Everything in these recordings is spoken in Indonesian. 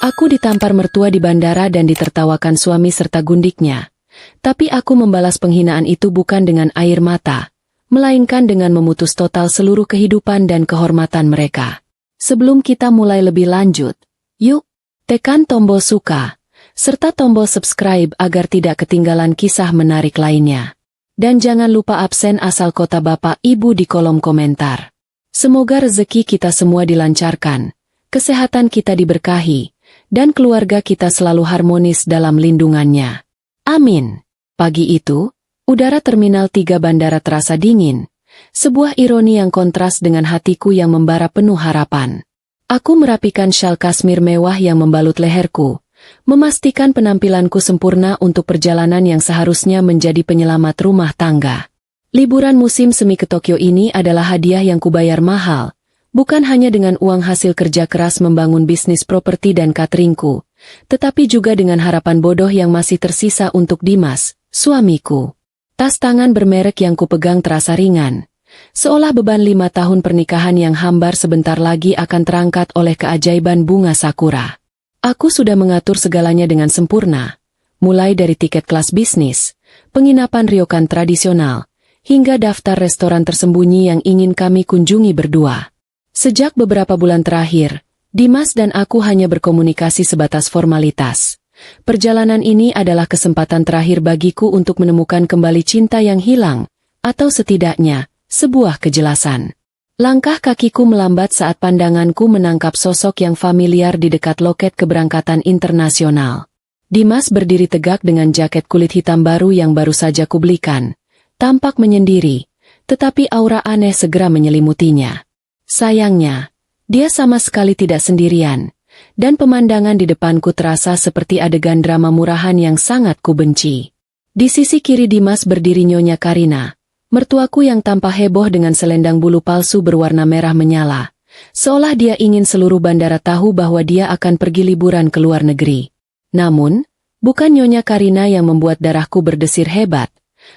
Aku ditampar mertua di bandara dan ditertawakan suami serta gundiknya. Tapi aku membalas penghinaan itu bukan dengan air mata, melainkan dengan memutus total seluruh kehidupan dan kehormatan mereka. Sebelum kita mulai lebih lanjut, yuk, tekan tombol suka, serta tombol subscribe agar tidak ketinggalan kisah menarik lainnya. Dan jangan lupa absen asal kota Bapak Ibu di kolom komentar. Semoga rezeki kita semua dilancarkan, kesehatan kita diberkahi, dan keluarga kita selalu harmonis dalam lindungannya. Amin. Pagi itu, udara Terminal 3 bandara terasa dingin. Sebuah ironi yang kontras dengan hatiku yang membara penuh harapan. Aku merapikan syal kasmir mewah yang membalut leherku, memastikan penampilanku sempurna untuk perjalanan yang seharusnya menjadi penyelamat rumah tangga. Liburan musim semi ke Tokyo ini adalah hadiah yang kubayar mahal, bukan hanya dengan uang hasil kerja keras membangun bisnis properti dan cateringku, tetapi juga dengan harapan bodoh yang masih tersisa untuk Dimas, suamiku. Tas tangan bermerek yang kupegang terasa ringan, seolah beban 5 tahun pernikahan yang hambar sebentar lagi akan terangkat oleh keajaiban bunga sakura. Aku sudah mengatur segalanya dengan sempurna, mulai dari tiket kelas bisnis, penginapan ryokan tradisional, hingga daftar restoran tersembunyi yang ingin kami kunjungi berdua. Sejak beberapa bulan terakhir, Dimas dan aku hanya berkomunikasi sebatas formalitas. Perjalanan ini adalah kesempatan terakhir bagiku untuk menemukan kembali cinta yang hilang, atau setidaknya, sebuah kejelasan. Langkah kakiku melambat saat pandanganku menangkap sosok yang familiar di dekat loket keberangkatan internasional. Dimas berdiri tegak dengan jaket kulit hitam baru yang baru saja kubelikan. Tampak menyendiri, tetapi aura aneh segera menyelimutinya. Sayangnya, dia sama sekali tidak sendirian, dan pemandangan di depanku terasa seperti adegan drama murahan yang sangat kubenci. Di sisi kiri Dimas berdiri Nyonya Karina, mertuaku yang tampak heboh dengan selendang bulu palsu berwarna merah menyala, seolah dia ingin seluruh bandara tahu bahwa dia akan pergi liburan ke luar negeri. Namun, bukan Nyonya Karina yang membuat darahku berdesir hebat,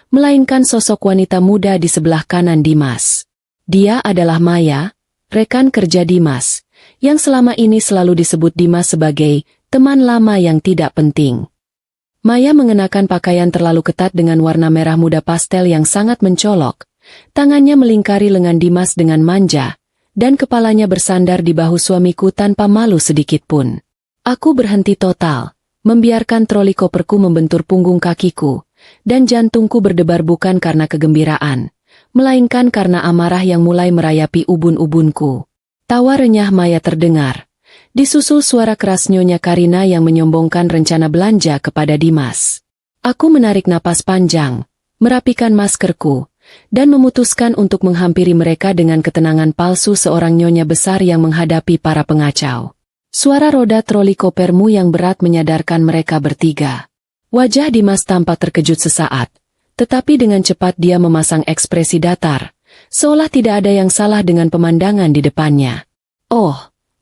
melainkan sosok wanita muda di sebelah kanan Dimas. Dia adalah Maya, rekan kerja Dimas, yang selama ini selalu disebut Dimas sebagai teman lama yang tidak penting. Maya mengenakan pakaian terlalu ketat dengan warna merah muda pastel yang sangat mencolok, tangannya melingkari lengan Dimas dengan manja, dan kepalanya bersandar di bahu suamiku tanpa malu sedikitpun. Aku berhenti total, membiarkan troli koperku membentur punggung kakiku, dan jantungku berdebar bukan karena kegembiraan, melainkan karena amarah yang mulai merayapi ubun-ubunku. Tawa renyah Maya terdengar, disusul suara keras Nyonya Karina yang menyombongkan rencana belanja kepada Dimas. Aku menarik napas panjang, merapikan maskerku, dan memutuskan untuk menghampiri mereka dengan ketenangan palsu seorang nyonya besar yang menghadapi para pengacau. Suara roda troli kopermu yang berat menyadarkan mereka bertiga. Wajah Dimas tampak terkejut sesaat, tetapi dengan cepat dia memasang ekspresi datar, seolah tidak ada yang salah dengan pemandangan di depannya. Oh,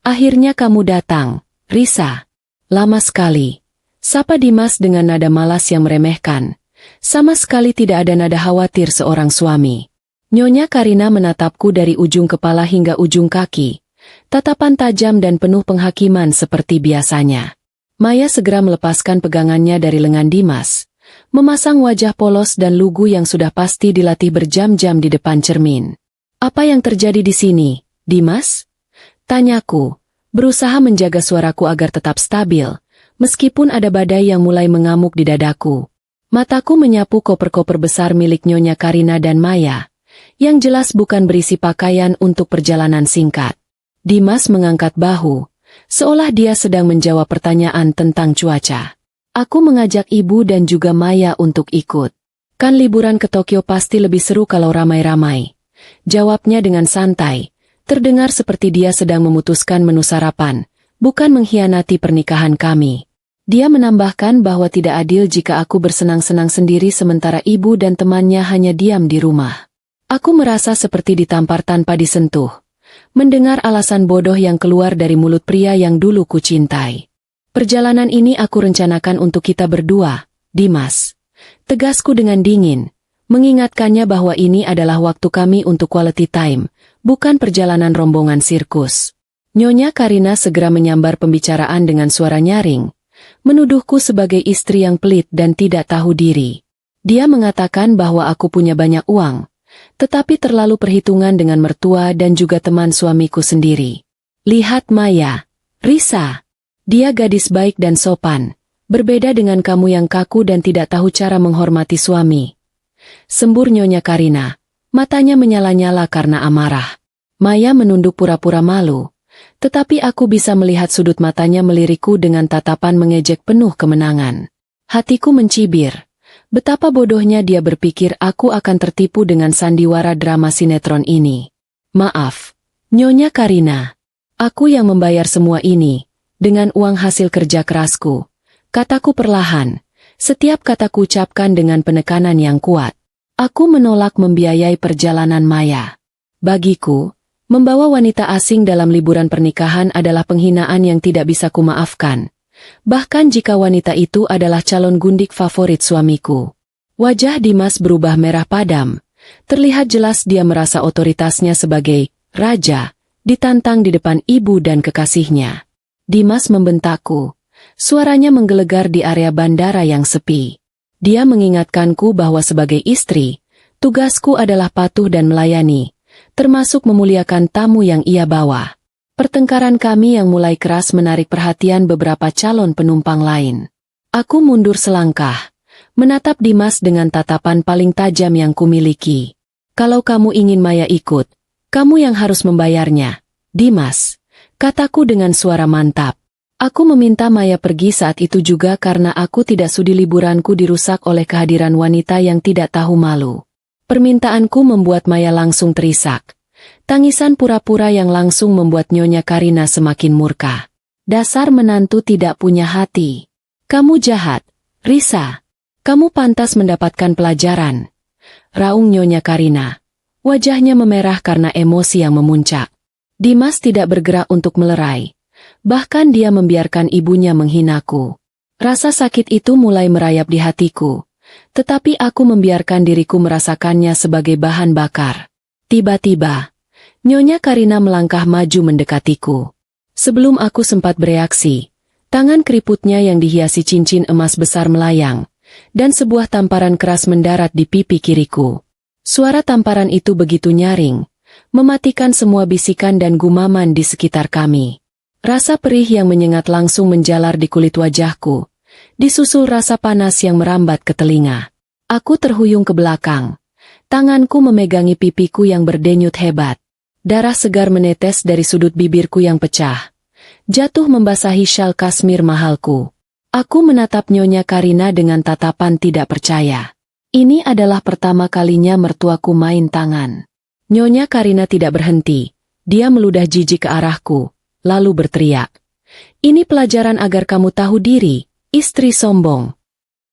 akhirnya kamu datang, Risa. Lama sekali. Sapa Dimas dengan nada malas yang meremehkan. Sama sekali tidak ada nada khawatir seorang suami. Nyonya Karina menatapku dari ujung kepala hingga ujung kaki. Tatapan tajam dan penuh penghakiman seperti biasanya. Maya segera melepaskan pegangannya dari lengan Dimas, memasang wajah polos dan lugu yang sudah pasti dilatih berjam-jam di depan cermin. Apa yang terjadi di sini, Dimas? Tanyaku, berusaha menjaga suaraku agar tetap stabil, meskipun ada badai yang mulai mengamuk di dadaku. Mataku menyapu koper-koper besar milik Nyonya Karina dan Maya, yang jelas bukan berisi pakaian untuk perjalanan singkat. Dimas mengangkat bahu, seolah dia sedang menjawab pertanyaan tentang cuaca. Aku mengajak ibu dan juga Maya untuk ikut. Kan liburan ke Tokyo pasti lebih seru kalau ramai-ramai. Jawabnya dengan santai, terdengar seperti dia sedang memutuskan menu sarapan, bukan mengkhianati pernikahan kami. Dia menambahkan bahwa tidak adil jika aku bersenang-senang sendiri sementara ibu dan temannya hanya diam di rumah. Aku merasa seperti ditampar tanpa disentuh, mendengar alasan bodoh yang keluar dari mulut pria yang dulu kucintai. Perjalanan ini aku rencanakan untuk kita berdua, Dimas. Tegasku dengan dingin, mengingatkannya bahwa ini adalah waktu kami untuk quality time, bukan perjalanan rombongan sirkus. Nyonya Karina segera menyambar pembicaraan dengan suara nyaring, menuduhku sebagai istri yang pelit dan tidak tahu diri. Dia mengatakan bahwa aku punya banyak uang, tetapi terlalu perhitungan dengan mertua dan juga teman suamiku sendiri. Lihat Maya, Risa. Dia gadis baik dan sopan, berbeda dengan kamu yang kaku dan tidak tahu cara menghormati suami. Sembur Nyonya Karina, matanya menyala-nyala karena amarah. Maya menunduk pura-pura malu. Tetapi aku bisa melihat sudut matanya melirikku dengan tatapan mengejek penuh kemenangan. Hatiku mencibir. Betapa bodohnya dia berpikir aku akan tertipu dengan sandiwara drama sinetron ini. Maaf, Nyonya Karina. Aku yang membayar semua ini, dengan uang hasil kerja kerasku. Kataku perlahan, setiap kataku ucapkan dengan penekanan yang kuat. Aku menolak membiayai perjalanan Maya. Bagiku, membawa wanita asing dalam liburan pernikahan adalah penghinaan yang tidak bisa kumaafkan. Bahkan jika wanita itu adalah calon gundik favorit suamiku. Wajah Dimas berubah merah padam. Terlihat jelas dia merasa otoritasnya sebagai raja ditantang di depan ibu dan kekasihnya. Dimas membentakku. Suaranya menggelegar di area bandara yang sepi. Dia mengingatkanku bahwa sebagai istri, tugasku adalah patuh dan melayani, termasuk memuliakan tamu yang ia bawa. Pertengkaran kami yang mulai keras menarik perhatian beberapa calon penumpang lain. Aku mundur selangkah, menatap Dimas dengan tatapan paling tajam yang kumiliki. Kalau kamu ingin Maya ikut, kamu yang harus membayarnya, Dimas, kataku dengan suara mantap. Aku meminta Maya pergi saat itu juga karena aku tidak sudi liburanku dirusak oleh kehadiran wanita yang tidak tahu malu. Permintaanku membuat Maya langsung terisak. Tangisan pura-pura yang langsung membuat Nyonya Karina semakin murka. Dasar menantu tidak punya hati. Kamu jahat, Risa. Kamu pantas mendapatkan pelajaran. Raung Nyonya Karina. Wajahnya memerah karena emosi yang memuncak. Dimas tidak bergerak untuk melerai. Bahkan dia membiarkan ibunya menghinaku. Rasa sakit itu mulai merayap di hatiku. Tetapi aku membiarkan diriku merasakannya sebagai bahan bakar. Tiba-tiba, Nyonya Karina melangkah maju mendekatiku. Sebelum aku sempat bereaksi, tangan keriputnya yang dihiasi cincin emas besar melayang, dan sebuah tamparan keras mendarat di pipi kiriku. Suara tamparan itu begitu nyaring, mematikan semua bisikan dan gumaman di sekitar kami. Rasa perih yang menyengat langsung menjalar di kulit wajahku, disusul rasa panas yang merambat ke telinga. Aku terhuyung ke belakang. Tanganku memegangi pipiku yang berdenyut hebat. Darah segar menetes dari sudut bibirku yang pecah. Jatuh membasahi syal kasmir mahalku. Aku menatap Nyonya Karina dengan tatapan tidak percaya. Ini adalah pertama kalinya mertuaku main tangan. Nyonya Karina tidak berhenti. Dia meludah jijik ke arahku, lalu berteriak. Ini pelajaran agar kamu tahu diri, istri sombong.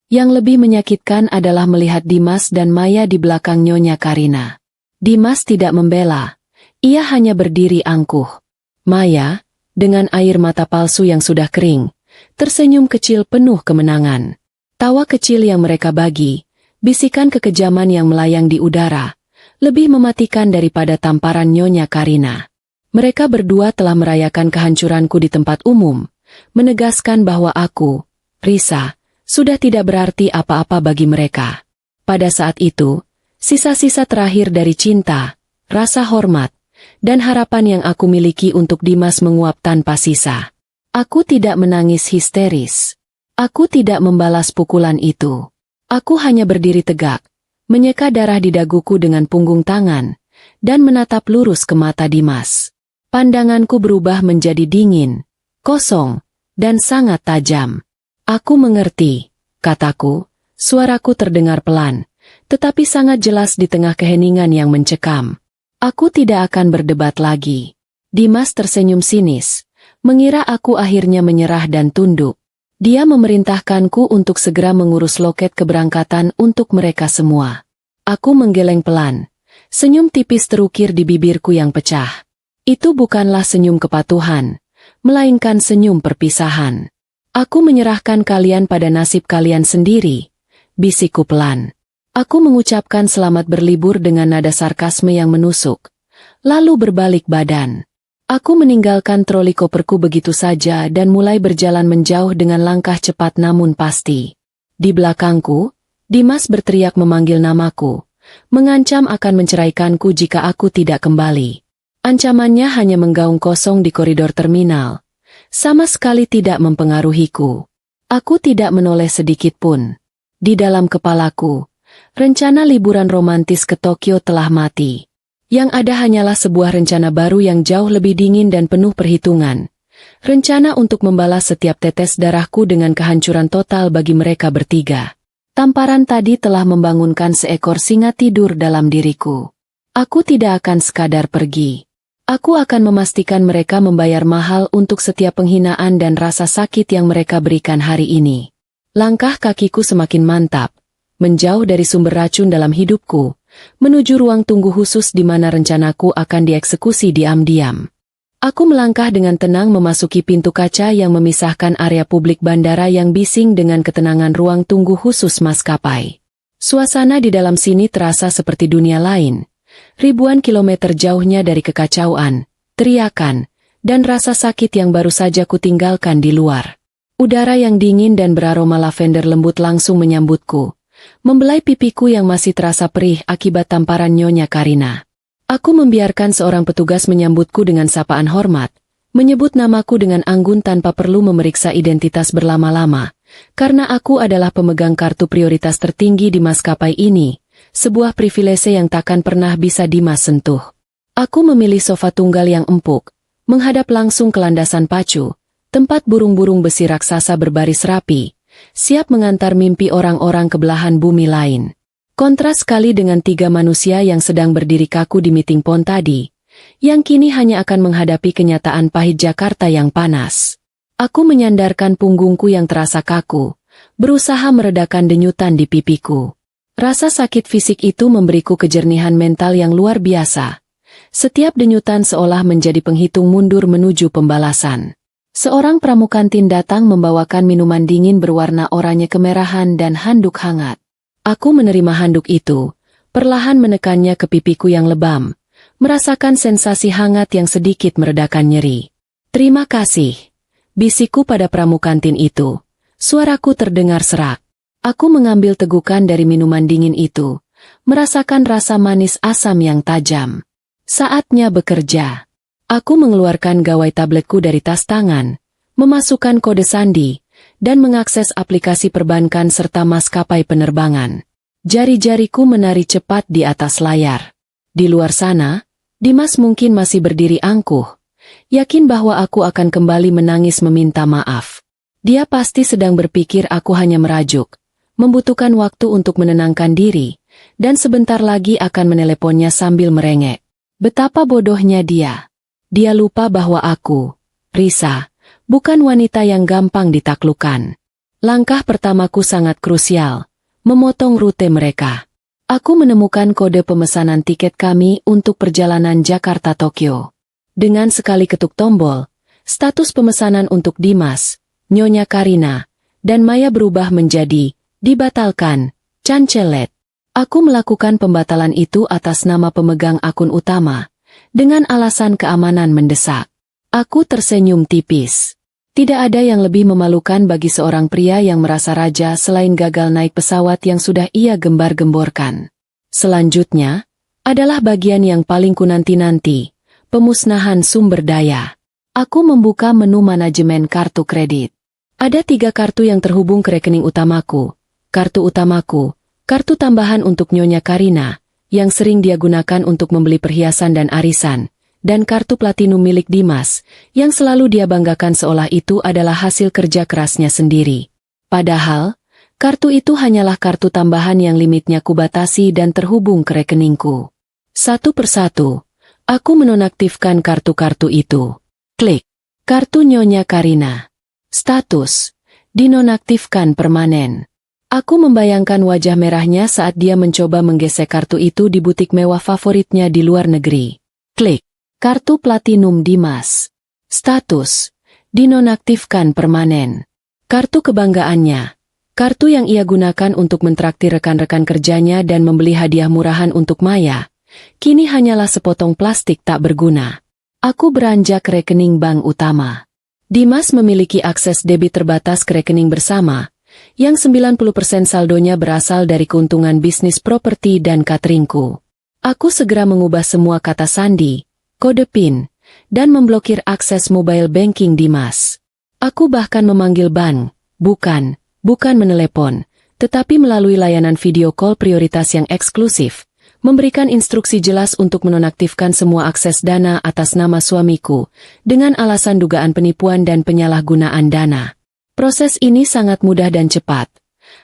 Yang lebih menyakitkan adalah melihat Dimas dan Maya di belakang Nyonya Karina. Dimas tidak membela. Ia hanya berdiri angkuh. Maya, dengan air mata palsu yang sudah kering, tersenyum kecil penuh kemenangan. Tawa kecil yang mereka bagi, bisikan kekejaman yang melayang di udara, lebih mematikan daripada tamparan Nyonya Karina. Mereka berdua telah merayakan kehancuranku di tempat umum, menegaskan bahwa aku, Risa, sudah tidak berarti apa-apa bagi mereka. Pada saat itu, sisa-sisa terakhir dari cinta, rasa hormat, dan harapan yang aku miliki untuk Dimas menguap tanpa sisa. Aku tidak menangis histeris. Aku tidak membalas pukulan itu. Aku hanya berdiri tegak, menyeka darah di daguku dengan punggung tangan, dan menatap lurus ke mata Dimas. Pandanganku berubah menjadi dingin, kosong, dan sangat tajam. Aku mengerti, kataku, suaraku terdengar pelan, tetapi sangat jelas di tengah keheningan yang mencekam. Aku tidak akan berdebat lagi. Dimas tersenyum sinis, mengira aku akhirnya menyerah dan tunduk. Dia memerintahkanku untuk segera mengurus loket keberangkatan untuk mereka semua. Aku menggeleng pelan, senyum tipis terukir di bibirku yang pecah. Itu bukanlah senyum kepatuhan, melainkan senyum perpisahan. Aku menyerahkan kalian pada nasib kalian sendiri, bisikku pelan. Aku mengucapkan selamat berlibur dengan nada sarkasme yang menusuk, lalu berbalik badan. Aku meninggalkan troli koperku begitu saja dan mulai berjalan menjauh dengan langkah cepat namun pasti. Di belakangku, Dimas berteriak memanggil namaku, mengancam akan menceraikanku jika aku tidak kembali. Ancamannya hanya menggaung kosong di koridor terminal. Sama sekali tidak mempengaruhiku. Aku tidak menoleh sedikit pun. Di dalam kepalaku, rencana liburan romantis ke Tokyo telah mati. Yang ada hanyalah sebuah rencana baru yang jauh lebih dingin dan penuh perhitungan. Rencana untuk membalas setiap tetes darahku dengan kehancuran total bagi mereka bertiga. Tamparan tadi telah membangunkan seekor singa tidur dalam diriku. Aku tidak akan sekadar pergi. Aku akan memastikan mereka membayar mahal untuk setiap penghinaan dan rasa sakit yang mereka berikan hari ini. Langkah kakiku semakin mantap, menjauh dari sumber racun dalam hidupku, menuju ruang tunggu khusus di mana rencanaku akan dieksekusi diam-diam. Aku melangkah dengan tenang memasuki pintu kaca yang memisahkan area publik bandara yang bising dengan ketenangan ruang tunggu khusus maskapai. Suasana di dalam sini terasa seperti dunia lain. Ribuan kilometer jauhnya dari kekacauan, teriakan, dan rasa sakit yang baru saja kutinggalkan di luar. Udara yang dingin dan beraroma lavender lembut langsung menyambutku, membelai pipiku yang masih terasa perih akibat tamparan Nyonya Karina. Aku membiarkan seorang petugas menyambutku dengan sapaan hormat, menyebut namaku dengan anggun tanpa perlu memeriksa identitas berlama-lama, karena aku adalah pemegang kartu prioritas tertinggi di maskapai ini, sebuah privilese yang takkan pernah bisa Dimas sentuh. Aku memilih sofa tunggal yang empuk, menghadap langsung ke landasan pacu, tempat burung-burung besi raksasa berbaris rapi, siap mengantar mimpi orang-orang ke belahan bumi lain. Kontras sekali dengan tiga manusia yang sedang berdiri kaku di meeting pond tadi, yang kini hanya akan menghadapi kenyataan pahit Jakarta yang panas. Aku menyandarkan punggungku yang terasa kaku, berusaha meredakan denyutan di pipiku. Rasa sakit fisik itu memberiku kejernihan mental yang luar biasa. Setiap denyutan seolah menjadi penghitung mundur menuju pembalasan. Seorang pramukantin datang membawakan minuman dingin berwarna oranye kemerahan dan handuk hangat. Aku menerima handuk itu, perlahan menekannya ke pipiku yang lebam, merasakan sensasi hangat yang sedikit meredakan nyeri. "Terima kasih," bisikku pada pramukantin itu. Suaraku terdengar serak. Aku mengambil tegukan dari minuman dingin itu, merasakan rasa manis asam yang tajam. Saatnya bekerja. Aku mengeluarkan gawai tabletku dari tas tangan, memasukkan kode sandi, dan mengakses aplikasi perbankan serta maskapai penerbangan. Jari-jariku menari cepat di atas layar. Di luar sana, Dimas mungkin masih berdiri angkuh, yakin bahwa aku akan kembali menangis meminta maaf. Dia pasti sedang berpikir aku hanya merajuk, membutuhkan waktu untuk menenangkan diri, dan sebentar lagi akan meneleponnya sambil merengek. Betapa bodohnya dia. Dia lupa bahwa aku, Risa, bukan wanita yang gampang ditaklukkan. Langkah pertamaku sangat krusial, memotong rute mereka. Aku menemukan kode pemesanan tiket kami untuk perjalanan Jakarta-Tokyo. Dengan sekali ketuk tombol, status pemesanan untuk Dimas, Nyonya Karina, dan Maya berubah menjadi dibatalkan, cancelet. Aku melakukan pembatalan itu atas nama pemegang akun utama, dengan alasan keamanan mendesak. Aku tersenyum tipis. Tidak ada yang lebih memalukan bagi seorang pria yang merasa raja selain gagal naik pesawat yang sudah ia gembar-gemborkan. Selanjutnya, adalah bagian yang paling kunanti-nanti, pemusnahan sumber daya. Aku membuka menu manajemen kartu kredit. Ada 3 kartu yang terhubung ke rekening utamaku. Kartu utamaku, kartu tambahan untuk Nyonya Karina, yang sering dia gunakan untuk membeli perhiasan dan arisan, dan kartu platinum milik Dimas, yang selalu dia banggakan seolah itu adalah hasil kerja kerasnya sendiri. Padahal, kartu itu hanyalah kartu tambahan yang limitnya kubatasi dan terhubung ke rekeningku. Satu persatu, aku menonaktifkan kartu-kartu itu. Klik. Kartu Nyonya Karina. Status: dinonaktifkan permanen. Aku membayangkan wajah merahnya saat dia mencoba menggesek kartu itu di butik mewah favoritnya di luar negeri. Klik. Kartu platinum Dimas. Status: dinonaktifkan permanen. Kartu kebanggaannya. Kartu yang ia gunakan untuk mentraktir rekan-rekan kerjanya dan membeli hadiah murahan untuk Maya, kini hanyalah sepotong plastik tak berguna. Aku beranjak ke rekening bank utama. Dimas memiliki akses debit terbatas ke rekening bersama, yang 90% saldonya berasal dari keuntungan bisnis properti dan cateringku. Aku segera mengubah semua kata sandi, kode PIN, dan memblokir akses mobile banking Dimas. Aku bahkan memanggil bank, bukan menelepon, tetapi melalui layanan video call prioritas yang eksklusif, memberikan instruksi jelas untuk menonaktifkan semua akses dana atas nama suamiku, dengan alasan dugaan penipuan dan penyalahgunaan dana. Proses ini sangat mudah dan cepat.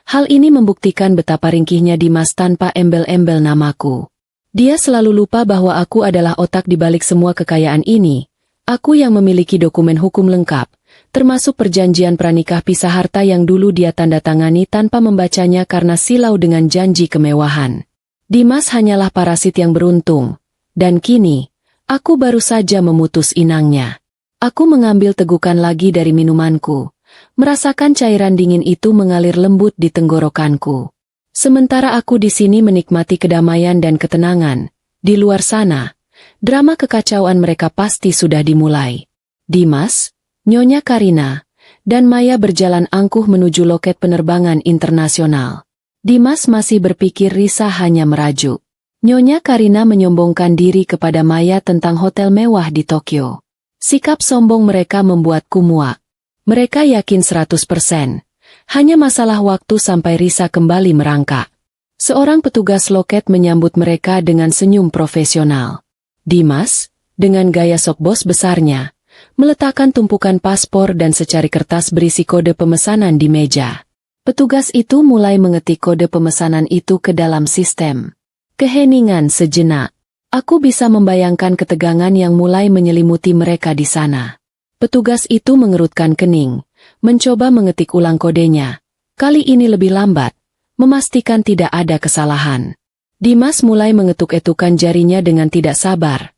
Hal ini membuktikan betapa ringkihnya Dimas tanpa embel-embel namaku. Dia selalu lupa bahwa aku adalah otak di balik semua kekayaan ini. Aku yang memiliki dokumen hukum lengkap, termasuk perjanjian pranikah pisah harta yang dulu dia tanda tangani tanpa membacanya karena silau dengan janji kemewahan. Dimas hanyalah parasit yang beruntung, dan kini, aku baru saja memutus inangnya. Aku mengambil tegukan lagi dari minumanku, merasakan cairan dingin itu mengalir lembut di tenggorokanku. Sementara aku di sini menikmati kedamaian dan ketenangan, di luar sana, drama kekacauan mereka pasti sudah dimulai. Dimas, Nyonya Karina, dan Maya berjalan angkuh menuju loket penerbangan internasional. Dimas masih berpikir Risa hanya merajuk. Nyonya Karina menyombongkan diri kepada Maya tentang hotel mewah di Tokyo. Sikap sombong mereka membuatku muak. Mereka yakin 100%. Hanya masalah waktu sampai Risa kembali merangkak. Seorang petugas loket menyambut mereka dengan senyum profesional. Dimas, dengan gaya sok bos besarnya, meletakkan tumpukan paspor dan secari kertas berisi kode pemesanan di meja. Petugas itu mulai mengetik kode pemesanan itu ke dalam sistem. Keheningan sejenak. Aku bisa membayangkan ketegangan yang mulai menyelimuti mereka di sana. Petugas itu mengerutkan kening, mencoba mengetik ulang kodenya. Kali ini lebih lambat, memastikan tidak ada kesalahan. Dimas mulai mengetuk-etukan jarinya dengan tidak sabar.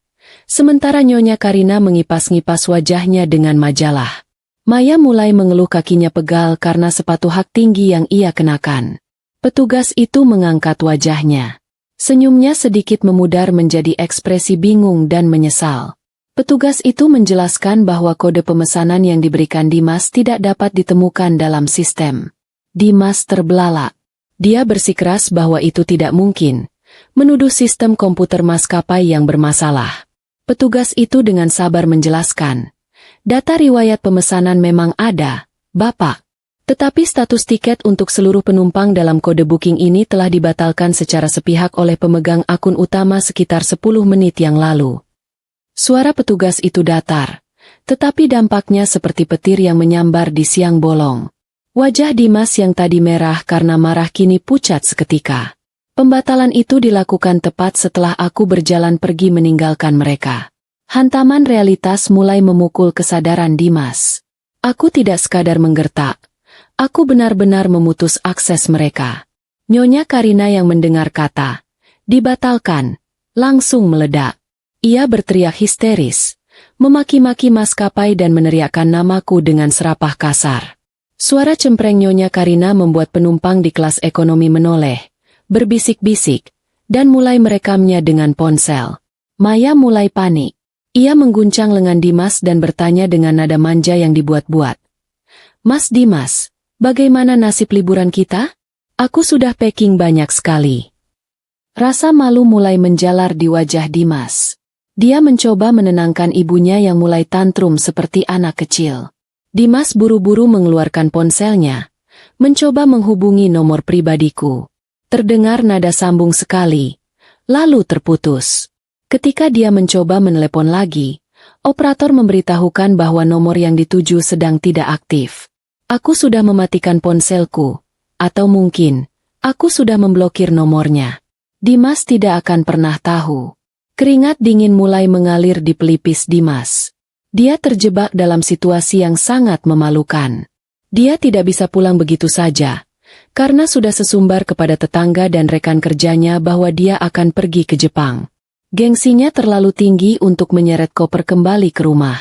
Sementara Nyonya Karina mengipas-ngipas wajahnya dengan majalah. Maya mulai mengeluh kakinya pegal karena sepatu hak tinggi yang ia kenakan. Petugas itu mengangkat wajahnya. Senyumnya sedikit memudar menjadi ekspresi bingung dan menyesal. Petugas itu menjelaskan bahwa kode pemesanan yang diberikan Dimas tidak dapat ditemukan dalam sistem. Dimas terbelalak. Dia bersikeras bahwa itu tidak mungkin, menuduh sistem komputer maskapai yang bermasalah. Petugas itu dengan sabar menjelaskan, data riwayat pemesanan memang ada, Bapak. Tetapi status tiket untuk seluruh penumpang dalam kode booking ini telah dibatalkan secara sepihak oleh pemegang akun utama sekitar 10 menit yang lalu. Suara petugas itu datar, tetapi dampaknya seperti petir yang menyambar di siang bolong. Wajah Dimas yang tadi merah karena marah kini pucat seketika. Pembatalan itu dilakukan tepat setelah aku berjalan pergi meninggalkan mereka. Hantaman realitas mulai memukul kesadaran Dimas. Aku tidak sekadar menggertak. Aku benar-benar memutus akses mereka. Nyonya Karina yang mendengar kata dibatalkan, langsung meledak. Ia berteriak histeris, memaki-maki maskapai dan meneriakkan namaku dengan serapah kasar. Suara cempreng Nyonya Karina membuat penumpang di kelas ekonomi menoleh, berbisik-bisik, dan mulai merekamnya dengan ponsel. Maya mulai panik. Ia mengguncang lengan Dimas dan bertanya dengan nada manja yang dibuat-buat. Mas Dimas, bagaimana nasib liburan kita? Aku sudah packing banyak sekali. Rasa malu mulai menjalar di wajah Dimas. Dia mencoba menenangkan ibunya yang mulai tantrum seperti anak kecil. Dimas buru-buru mengeluarkan ponselnya, mencoba menghubungi nomor pribadiku. Terdengar nada sambung sekali, lalu terputus. Ketika dia mencoba menelepon lagi, operator memberitahukan bahwa nomor yang dituju sedang tidak aktif. Aku sudah mematikan ponselku, atau mungkin, aku sudah memblokir nomornya. Dimas tidak akan pernah tahu. Keringat dingin mulai mengalir di pelipis Dimas. Dia terjebak dalam situasi yang sangat memalukan. Dia tidak bisa pulang begitu saja, karena sudah sesumbar kepada tetangga dan rekan kerjanya bahwa dia akan pergi ke Jepang. Gengsinya terlalu tinggi untuk menyeret koper kembali ke rumah.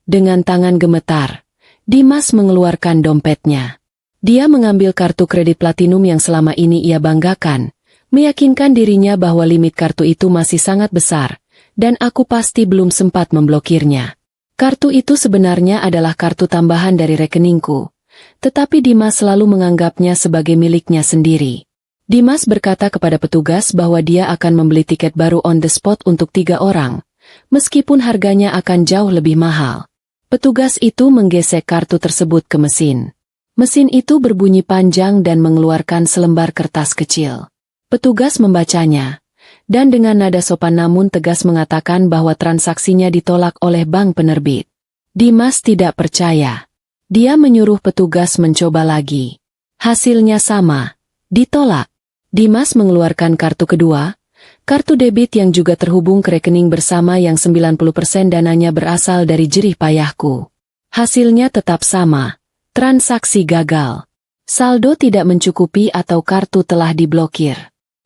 Dengan tangan gemetar, Dimas mengeluarkan dompetnya. Dia mengambil kartu kredit platinum yang selama ini ia banggakan, meyakinkan dirinya bahwa limit kartu itu masih sangat besar, Dan aku pasti belum sempat memblokirnya. Kartu itu sebenarnya adalah kartu tambahan dari rekeningku. Tetapi Dimas selalu menganggapnya sebagai miliknya sendiri. Dimas berkata kepada petugas bahwa dia akan membeli tiket baru on the spot untuk 3 orang. Meskipun harganya akan jauh lebih mahal. Petugas itu menggesek kartu tersebut ke mesin. Mesin itu berbunyi panjang dan mengeluarkan selembar kertas kecil. Petugas membacanya. Dan dengan nada sopan namun tegas mengatakan bahwa transaksinya ditolak oleh bank penerbit. Dimas tidak percaya. Dia menyuruh petugas mencoba lagi. Hasilnya sama. Ditolak. Dimas mengeluarkan kartu kedua, kartu debit yang juga terhubung ke rekening bersama yang 90% dananya berasal dari jerih payahku. Hasilnya tetap sama. Transaksi gagal. Saldo tidak mencukupi atau kartu telah diblokir.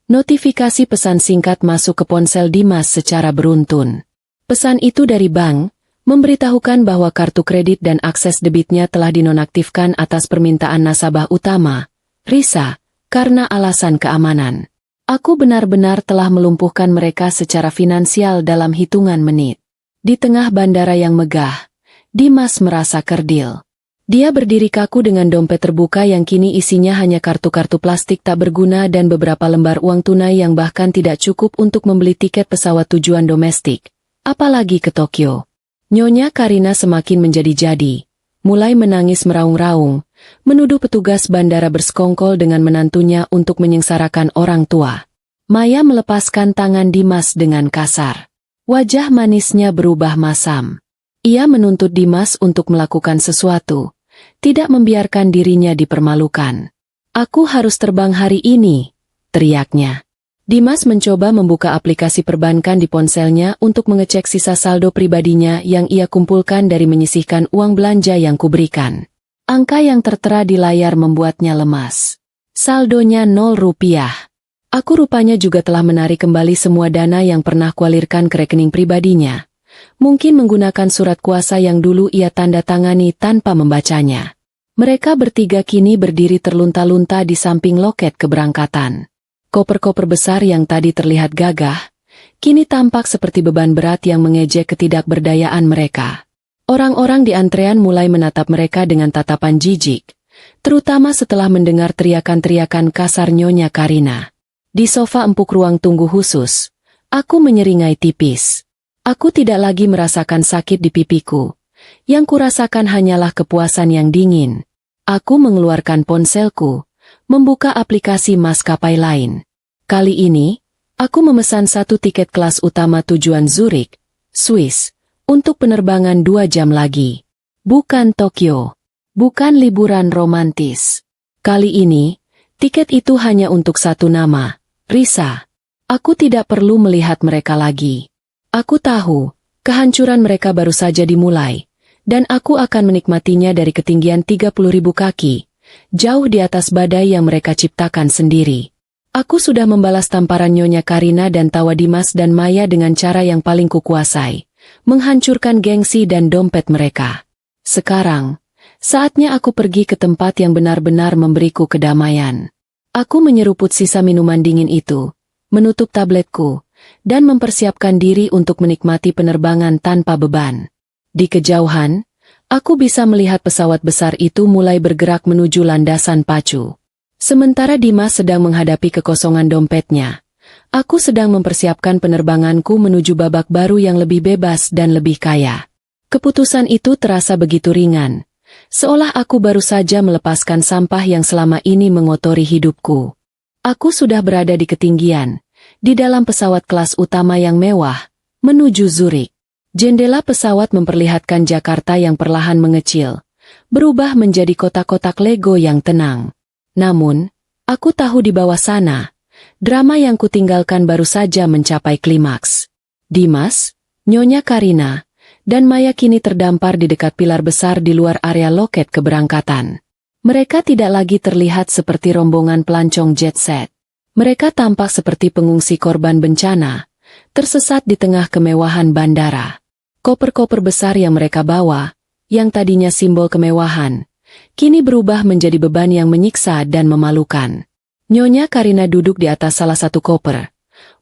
Notifikasi pesan singkat masuk ke ponsel Dimas secara beruntun. Pesan itu dari bank, memberitahukan bahwa kartu kredit dan akses debitnya telah dinonaktifkan atas permintaan nasabah utama, Risa, karena alasan keamanan. Aku benar-benar telah melumpuhkan mereka secara finansial dalam hitungan menit. Di tengah bandara yang megah, Dimas merasa kerdil. Dia berdiri kaku dengan dompet terbuka yang kini isinya hanya kartu-kartu plastik tak berguna dan beberapa lembar uang tunai yang bahkan tidak cukup untuk membeli tiket pesawat tujuan domestik, apalagi ke Tokyo. Nyonya Karina semakin menjadi-jadi, mulai menangis meraung-raung, menuduh petugas bandara bersekongkol dengan menantunya untuk menyengsarakan orang tua. Maya melepaskan tangan Dimas dengan kasar. Wajah manisnya berubah masam. Ia menuntut Dimas untuk melakukan sesuatu, tidak membiarkan dirinya dipermalukan. Aku harus terbang hari ini, teriaknya. Dimas mencoba membuka aplikasi perbankan di ponselnya untuk mengecek sisa saldo pribadinya yang ia kumpulkan dari menyisihkan uang belanja yang kuberikan. Angka yang tertera di layar membuatnya lemas. Saldonya 0 rupiah. Aku rupanya juga telah menarik kembali semua dana yang pernah kualirkan ke rekening pribadinya. Mungkin menggunakan surat kuasa yang dulu ia tanda tangani tanpa membacanya. Mereka bertiga kini berdiri terlunta-lunta di samping loket keberangkatan. Koper-koper besar yang tadi terlihat gagah, kini tampak seperti beban berat yang mengejek ketidakberdayaan mereka. Orang-orang di antrean mulai menatap mereka dengan tatapan jijik, terutama setelah mendengar teriakan-teriakan kasar Nyonya Karina. Di sofa empuk ruang tunggu khusus, aku menyeringai tipis. Aku tidak lagi merasakan sakit di pipiku. Yang kurasakan hanyalah kepuasan yang dingin. Aku mengeluarkan ponselku, membuka aplikasi maskapai lain. Kali ini, aku memesan 1 tiket kelas utama tujuan Zurich, Swiss, untuk penerbangan 2 jam lagi. Bukan Tokyo. Bukan liburan romantis. Kali ini, tiket itu hanya untuk 1 nama, Risa. Aku tidak perlu melihat mereka lagi. Aku tahu, kehancuran mereka baru saja dimulai, dan aku akan menikmatinya dari ketinggian 30.000 kaki, jauh di atas badai yang mereka ciptakan sendiri. Aku sudah membalas tamparan Nyonya Karina dan tawa Dimas dan Maya dengan cara yang paling kukuasai, menghancurkan gengsi dan dompet mereka. Sekarang, saatnya aku pergi ke tempat yang benar-benar memberiku kedamaian. Aku menyeruput sisa minuman dingin itu, menutup tabletku, dan mempersiapkan diri untuk menikmati penerbangan tanpa beban. Di kejauhan, aku bisa melihat pesawat besar itu mulai bergerak menuju landasan pacu. Sementara Dimas sedang menghadapi kekosongan dompetnya, aku sedang mempersiapkan penerbanganku menuju babak baru yang lebih bebas dan lebih kaya. Keputusan itu terasa begitu ringan, seolah aku baru saja melepaskan sampah yang selama ini mengotori hidupku. Aku sudah berada di ketinggian, di dalam pesawat kelas utama yang mewah, menuju Zurich. Jendela pesawat memperlihatkan Jakarta yang perlahan mengecil, berubah menjadi kotak-kotak Lego yang tenang. Namun, aku tahu di bawah sana, drama yang kutinggalkan baru saja mencapai klimaks. Dimas, Nyonya Karina, dan Maya kini terdampar di dekat pilar besar di luar area loket keberangkatan. Mereka tidak lagi terlihat seperti rombongan pelancong jet set. Mereka tampak seperti pengungsi korban bencana, tersesat di tengah kemewahan bandara. Koper-koper besar yang mereka bawa, yang tadinya simbol kemewahan, kini berubah menjadi beban yang menyiksa dan memalukan. Nyonya Karina duduk di atas salah satu koper,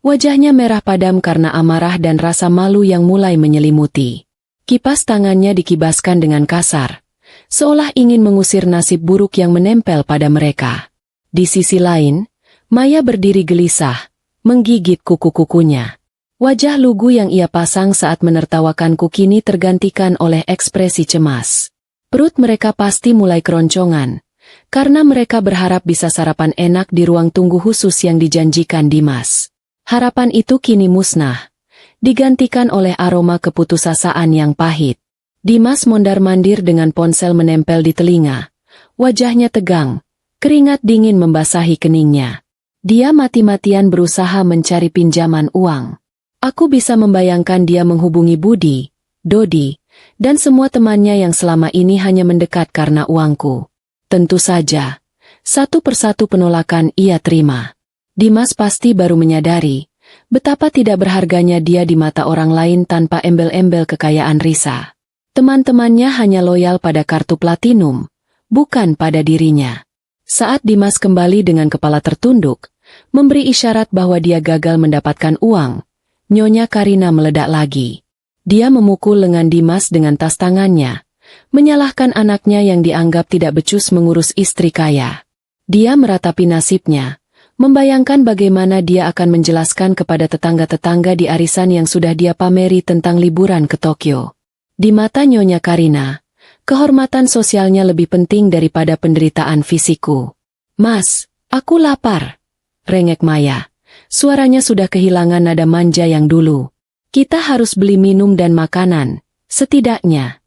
Wajahnya merah padam karena amarah dan rasa malu yang mulai menyelimuti. Kipas tangannya dikibaskan dengan kasar, seolah ingin mengusir nasib buruk yang menempel pada mereka. Di sisi lain, Maya berdiri gelisah, menggigit kuku-kukunya. Wajah lugu yang ia pasang saat menertawakanku kini tergantikan oleh ekspresi cemas. Perut mereka pasti mulai keroncongan, karena mereka berharap bisa sarapan enak di ruang tunggu khusus yang dijanjikan Dimas. Harapan itu kini musnah, digantikan oleh aroma keputusasaan yang pahit. Dimas mondar-mandir dengan ponsel menempel di telinga. Wajahnya tegang, keringat dingin membasahi keningnya. Dia mati-matian berusaha mencari pinjaman uang. Aku bisa membayangkan dia menghubungi Budi, Dodi, dan semua temannya yang selama ini hanya mendekat karena uangku. Tentu saja, satu persatu penolakan ia terima. Dimas pasti baru menyadari betapa tidak berharganya dia di mata orang lain tanpa embel-embel kekayaan Risa. Teman-temannya hanya loyal pada kartu platinum, bukan pada dirinya. Saat Dimas kembali dengan kepala tertunduk, memberi isyarat bahwa dia gagal mendapatkan uang, Nyonya Karina meledak lagi. Dia memukul lengan Dimas dengan tas tangannya, menyalahkan anaknya yang dianggap tidak becus mengurus istri kaya. Dia meratapi nasibnya, membayangkan bagaimana dia akan menjelaskan kepada tetangga-tetangga di arisan yang sudah dia pameri tentang liburan ke Tokyo. Di mata Nyonya Karina, kehormatan sosialnya lebih penting daripada penderitaan fisikku. "Mas, aku lapar," rengek Maya. Suaranya sudah kehilangan nada manja yang dulu. "Kita harus beli minum dan makanan, setidaknya."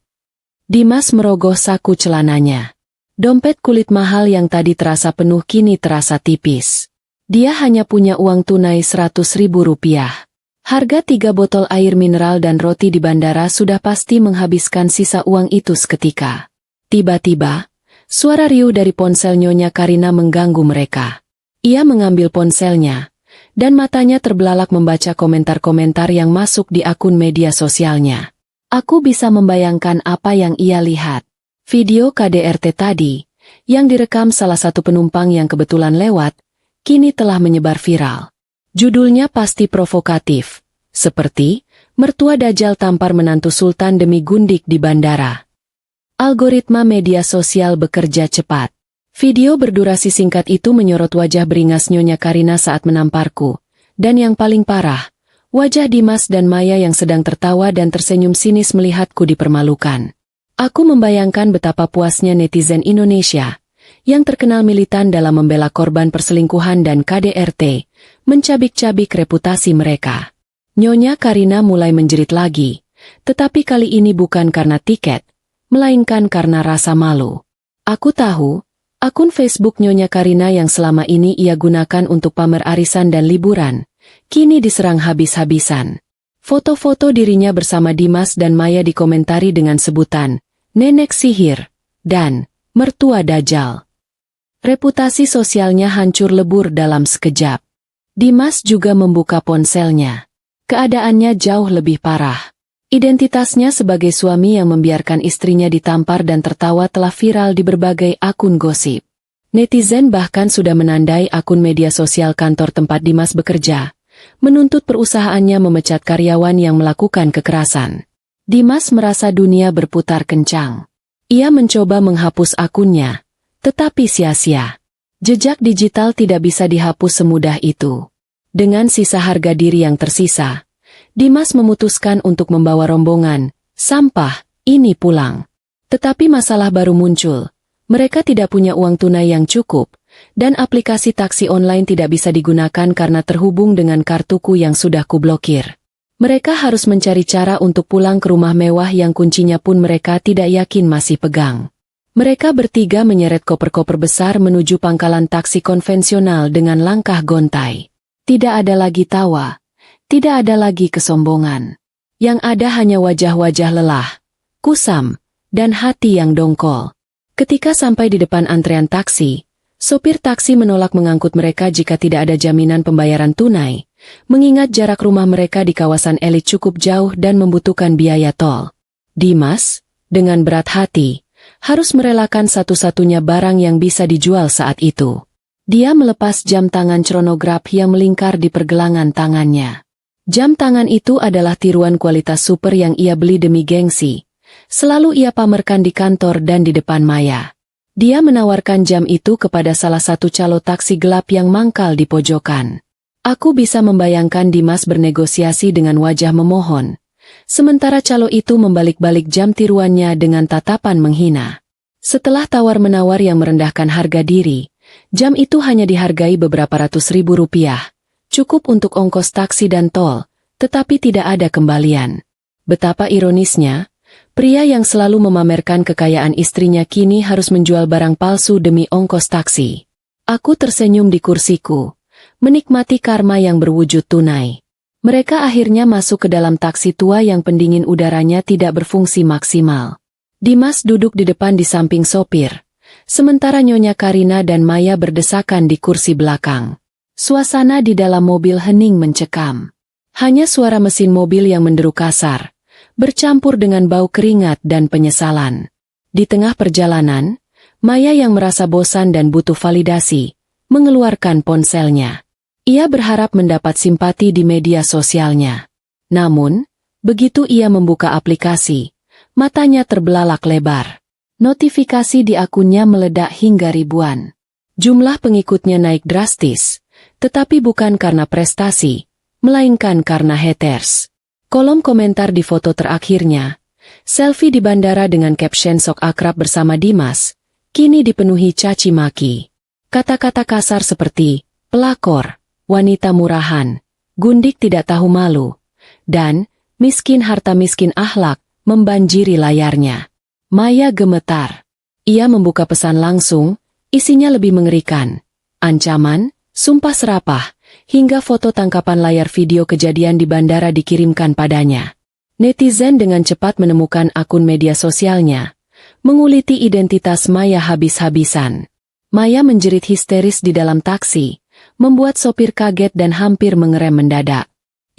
Dimas merogoh saku celananya. Dompet kulit mahal yang tadi terasa penuh kini terasa tipis. Dia hanya punya uang tunai 100.000 rupiah. Harga 3 botol air mineral dan roti di bandara sudah pasti menghabiskan sisa uang itu seketika. Tiba-tiba, suara riuh dari ponsel Nyonya Karina mengganggu mereka. Ia mengambil ponselnya, dan matanya terbelalak membaca komentar-komentar yang masuk di akun media sosialnya. Aku bisa membayangkan apa yang ia lihat. Video KDRT tadi, yang direkam salah satu penumpang yang kebetulan lewat, kini telah menyebar viral. Judulnya pasti provokatif, seperti mertua Dajjal tampar menantu sultan demi gundik di bandara. Algoritma media sosial bekerja cepat. Video berdurasi singkat itu menyorot wajah beringas Nyonya Karina saat menamparku, dan yang paling parah, wajah Dimas dan Maya yang sedang tertawa dan tersenyum sinis melihatku dipermalukan. Aku membayangkan betapa puasnya netizen Indonesia, yang terkenal militan dalam membela korban perselingkuhan dan KDRT, mencabik-cabik reputasi mereka. Nyonya Karina mulai menjerit lagi, tetapi kali ini bukan karena tiket, melainkan karena rasa malu. Aku tahu, akun Facebook Nyonya Karina yang selama ini ia gunakan untuk pamer arisan dan liburan, kini diserang habis-habisan. Foto-foto dirinya bersama Dimas dan Maya dikomentari dengan sebutan nenek sihir dan mertua Dajjal. Reputasi sosialnya hancur lebur dalam sekejap. Dimas juga membuka ponselnya. Keadaannya jauh lebih parah. Identitasnya sebagai suami yang membiarkan istrinya ditampar dan tertawa telah viral di berbagai akun gosip. Netizen bahkan sudah menandai akun media sosial kantor tempat Dimas bekerja, menuntut perusahaannya memecat karyawan yang melakukan kekerasan. Dimas merasa dunia berputar kencang. Ia mencoba menghapus akunnya, tetapi sia-sia. Jejak digital tidak bisa dihapus semudah itu. Dengan sisa harga diri yang tersisa, Dimas memutuskan untuk membawa rombongan sampah ini pulang. Tetapi masalah baru muncul. Mereka tidak punya uang tunai yang cukup, dan aplikasi taksi online tidak bisa digunakan karena terhubung dengan kartuku yang sudah kublokir. Mereka harus mencari cara untuk pulang ke rumah mewah yang kuncinya pun mereka tidak yakin masih pegang. Mereka bertiga menyeret koper-koper besar menuju pangkalan taksi konvensional dengan langkah gontai. Tidak ada lagi tawa, tidak ada lagi kesombongan. Yang ada hanya wajah-wajah lelah, kusam, dan hati yang dongkol. Ketika sampai di depan antrean taksi, sopir taksi menolak mengangkut mereka jika tidak ada jaminan pembayaran tunai, mengingat jarak rumah mereka di kawasan elit cukup jauh dan membutuhkan biaya tol. Dimas, dengan berat hati, harus merelakan satu-satunya barang yang bisa dijual saat itu. Dia melepas jam tangan chronograph yang melingkar di pergelangan tangannya. Jam tangan itu adalah tiruan kualitas super yang ia beli demi gengsi. Selalu ia pamerkan di kantor dan di depan Maya. Dia menawarkan jam itu kepada salah satu calo taksi gelap yang mangkal di pojokan. Aku bisa membayangkan Dimas bernegosiasi dengan wajah memohon. Sementara calo itu membalik-balik jam tiruannya dengan tatapan menghina. Setelah tawar-menawar yang merendahkan harga diri, jam itu hanya dihargai beberapa ratus ribu rupiah. Cukup untuk ongkos taksi dan tol, tetapi tidak ada kembalian. Betapa ironisnya, pria yang selalu memamerkan kekayaan istrinya kini harus menjual barang palsu demi ongkos taksi. Aku tersenyum di kursiku, menikmati karma yang berwujud tunai. Mereka akhirnya masuk ke dalam taksi tua yang pendingin udaranya tidak berfungsi maksimal. Dimas duduk di depan di samping sopir, sementara Nyonya Karina dan Maya berdesakan di kursi belakang. Suasana di dalam mobil hening mencekam. Hanya suara mesin mobil yang menderu kasar, bercampur dengan bau keringat dan penyesalan. Di tengah perjalanan, Maya yang merasa bosan dan butuh validasi, mengeluarkan ponselnya. Ia berharap mendapat simpati di media sosialnya. Namun, begitu ia membuka aplikasi, matanya terbelalak lebar. Notifikasi di akunnya meledak hingga ribuan. Jumlah pengikutnya naik drastis, tetapi bukan karena prestasi, melainkan karena haters. Kolom komentar di foto terakhirnya, selfie di bandara dengan caption sok akrab bersama Dimas, kini dipenuhi caci maki. Kata-kata kasar seperti pelakor, wanita murahan, gundik tidak tahu malu, dan miskin harta miskin akhlak membanjiri layarnya. Maya gemetar. Ia membuka pesan langsung, isinya lebih mengerikan. Ancaman, sumpah serapah, hingga foto tangkapan layar video kejadian di bandara dikirimkan padanya. Netizen dengan cepat menemukan akun media sosialnya, menguliti identitas Maya habis-habisan. Maya menjerit histeris di dalam taksi, membuat sopir kaget dan hampir mengerem mendadak.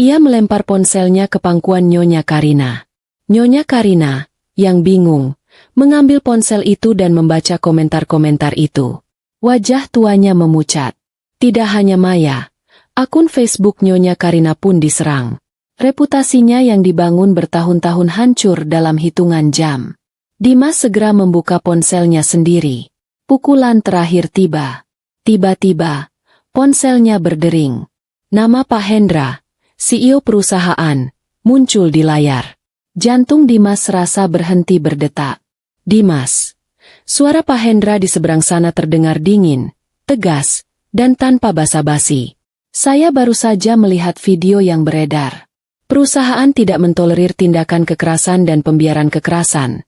Ia melempar ponselnya ke pangkuan Nyonya Karina. Nyonya Karina, yang bingung, mengambil ponsel itu dan membaca komentar-komentar itu. Wajah tuanya memucat. Tidak hanya Maya, akun Facebook Nyonya Karina pun diserang. Reputasinya yang dibangun bertahun-tahun hancur dalam hitungan jam. Dimas segera membuka ponselnya sendiri. Pukulan terakhir tiba. Tiba-tiba, ponselnya berdering. Nama Pak Hendra, CEO perusahaan, muncul di layar. Jantung Dimas serasa berhenti berdetak. Dimas. Suara Pak Hendra di seberang sana terdengar dingin, tegas, dan tanpa basa-basi. Saya baru saja melihat video yang beredar. Perusahaan tidak mentolerir tindakan kekerasan dan pembiaran kekerasan,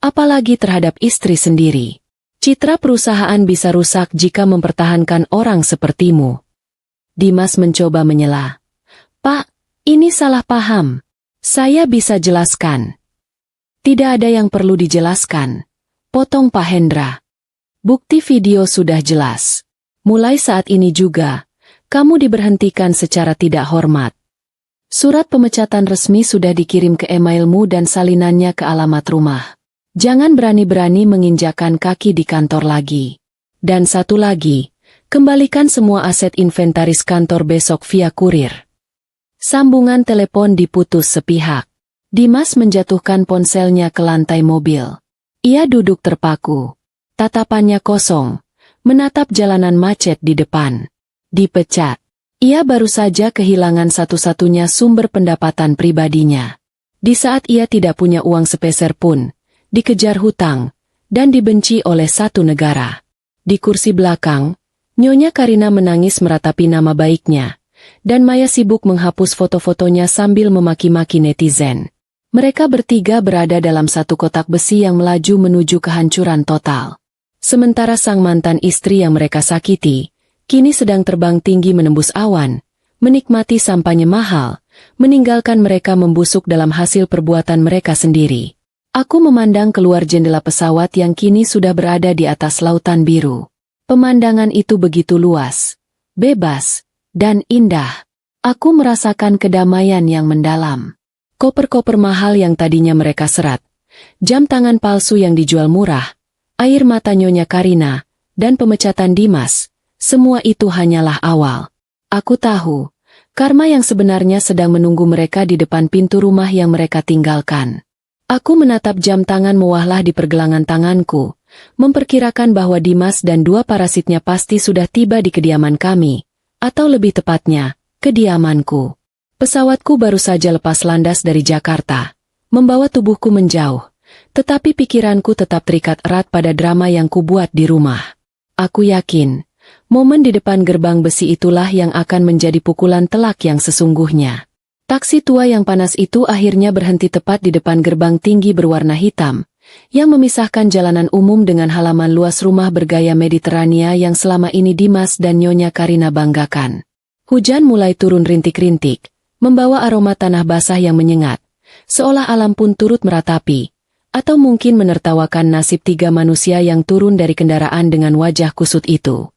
apalagi terhadap istri sendiri. Citra perusahaan bisa rusak jika mempertahankan orang sepertimu. Dimas mencoba menyela. Pak, ini salah paham. Saya bisa jelaskan. Tidak ada yang perlu dijelaskan. Potong Pak Hendra. Bukti video sudah jelas. Mulai saat ini juga, kamu diberhentikan secara tidak hormat. Surat pemecatan resmi sudah dikirim ke emailmu dan salinannya ke alamat rumah. Jangan berani-berani menginjakkan kaki di kantor lagi. Dan satu lagi, kembalikan semua aset inventaris kantor besok via kurir. Sambungan telepon diputus sepihak. Dimas menjatuhkan ponselnya ke lantai mobil. Ia duduk terpaku. Tatapannya kosong, menatap jalanan macet di depan. Dipecat. Ia baru saja kehilangan satu-satunya sumber pendapatan pribadinya. Di saat ia tidak punya uang sepeser pun, dikejar hutang, dan dibenci oleh satu negara. Di kursi belakang, Nyonya Karina menangis meratapi nama baiknya. Dan Maya sibuk menghapus foto-fotonya sambil memaki-maki netizen. Mereka bertiga berada dalam satu kotak besi yang melaju menuju kehancuran total. Sementara sang mantan istri yang mereka sakiti, kini sedang terbang tinggi menembus awan, menikmati sampahnya mahal, meninggalkan mereka membusuk dalam hasil perbuatan mereka sendiri. Aku memandang keluar jendela pesawat yang kini sudah berada di atas lautan biru. Pemandangan itu begitu luas, bebas, dan indah. Aku merasakan kedamaian yang mendalam. Koper-koper mahal yang tadinya mereka serat, jam tangan palsu yang dijual murah, air mata Nyonya Karina, dan pemecatan Dimas, Semua itu hanyalah awal. Aku tahu, karma yang sebenarnya sedang menunggu mereka di depan pintu rumah yang mereka tinggalkan. Aku menatap jam tangan mewahlah di pergelangan tanganku, memperkirakan bahwa Dimas dan dua parasitnya pasti sudah tiba di kediaman kami, atau lebih tepatnya, kediamanku. Pesawatku baru saja lepas landas dari Jakarta, membawa tubuhku menjauh, tetapi pikiranku tetap terikat erat pada drama yang kubuat di rumah. Aku yakin, momen di depan gerbang besi itulah yang akan menjadi pukulan telak yang sesungguhnya. Taksi tua yang panas itu akhirnya berhenti tepat di depan gerbang tinggi berwarna hitam, yang memisahkan jalanan umum dengan halaman luas rumah bergaya Mediterania yang selama ini Dimas dan Nyonya Karina banggakan. Hujan mulai turun rintik-rintik, membawa aroma tanah basah yang menyengat, seolah alam pun turut meratapi, atau mungkin menertawakan nasib tiga manusia yang turun dari kendaraan dengan wajah kusut itu.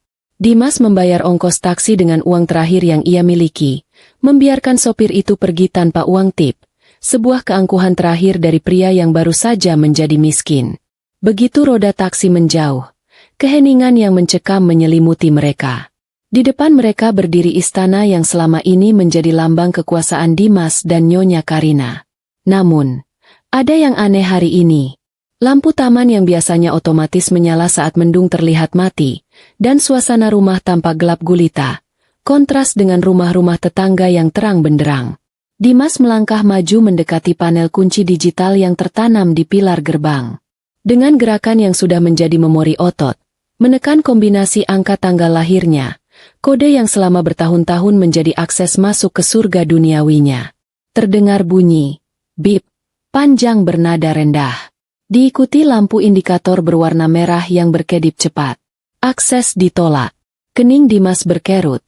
Dimas membayar ongkos taksi dengan uang terakhir yang ia miliki, membiarkan sopir itu pergi tanpa uang tip, sebuah keangkuhan terakhir dari pria yang baru saja menjadi miskin. Begitu roda taksi menjauh, keheningan yang mencekam menyelimuti mereka. Di depan mereka berdiri istana yang selama ini menjadi lambang kekuasaan Dimas dan Nyonya Karina. Namun, ada yang aneh hari ini. Lampu taman yang biasanya otomatis menyala saat mendung terlihat mati, dan suasana rumah tampak gelap gulita, kontras dengan rumah-rumah tetangga yang terang benderang. Dimas melangkah maju mendekati panel kunci digital yang tertanam di pilar gerbang. Dengan gerakan yang sudah menjadi memori otot, menekan kombinasi angka tanggal lahirnya, kode yang selama bertahun-tahun menjadi akses masuk ke surga duniawinya. Terdengar bunyi, bip, panjang bernada rendah. Diikuti lampu indikator berwarna merah yang berkedip cepat. Akses ditolak. Kening Dimas berkerut.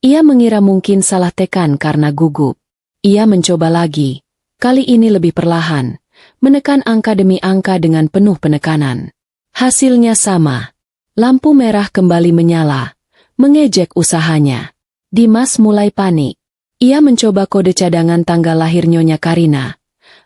Ia mengira mungkin salah tekan karena gugup. Ia mencoba lagi, kali ini lebih perlahan, menekan angka demi angka dengan penuh penekanan. Hasilnya sama. Lampu merah kembali menyala, mengejek usahanya. Dimas mulai panik. Ia mencoba kode cadangan tanggal lahir Nyonya Karina,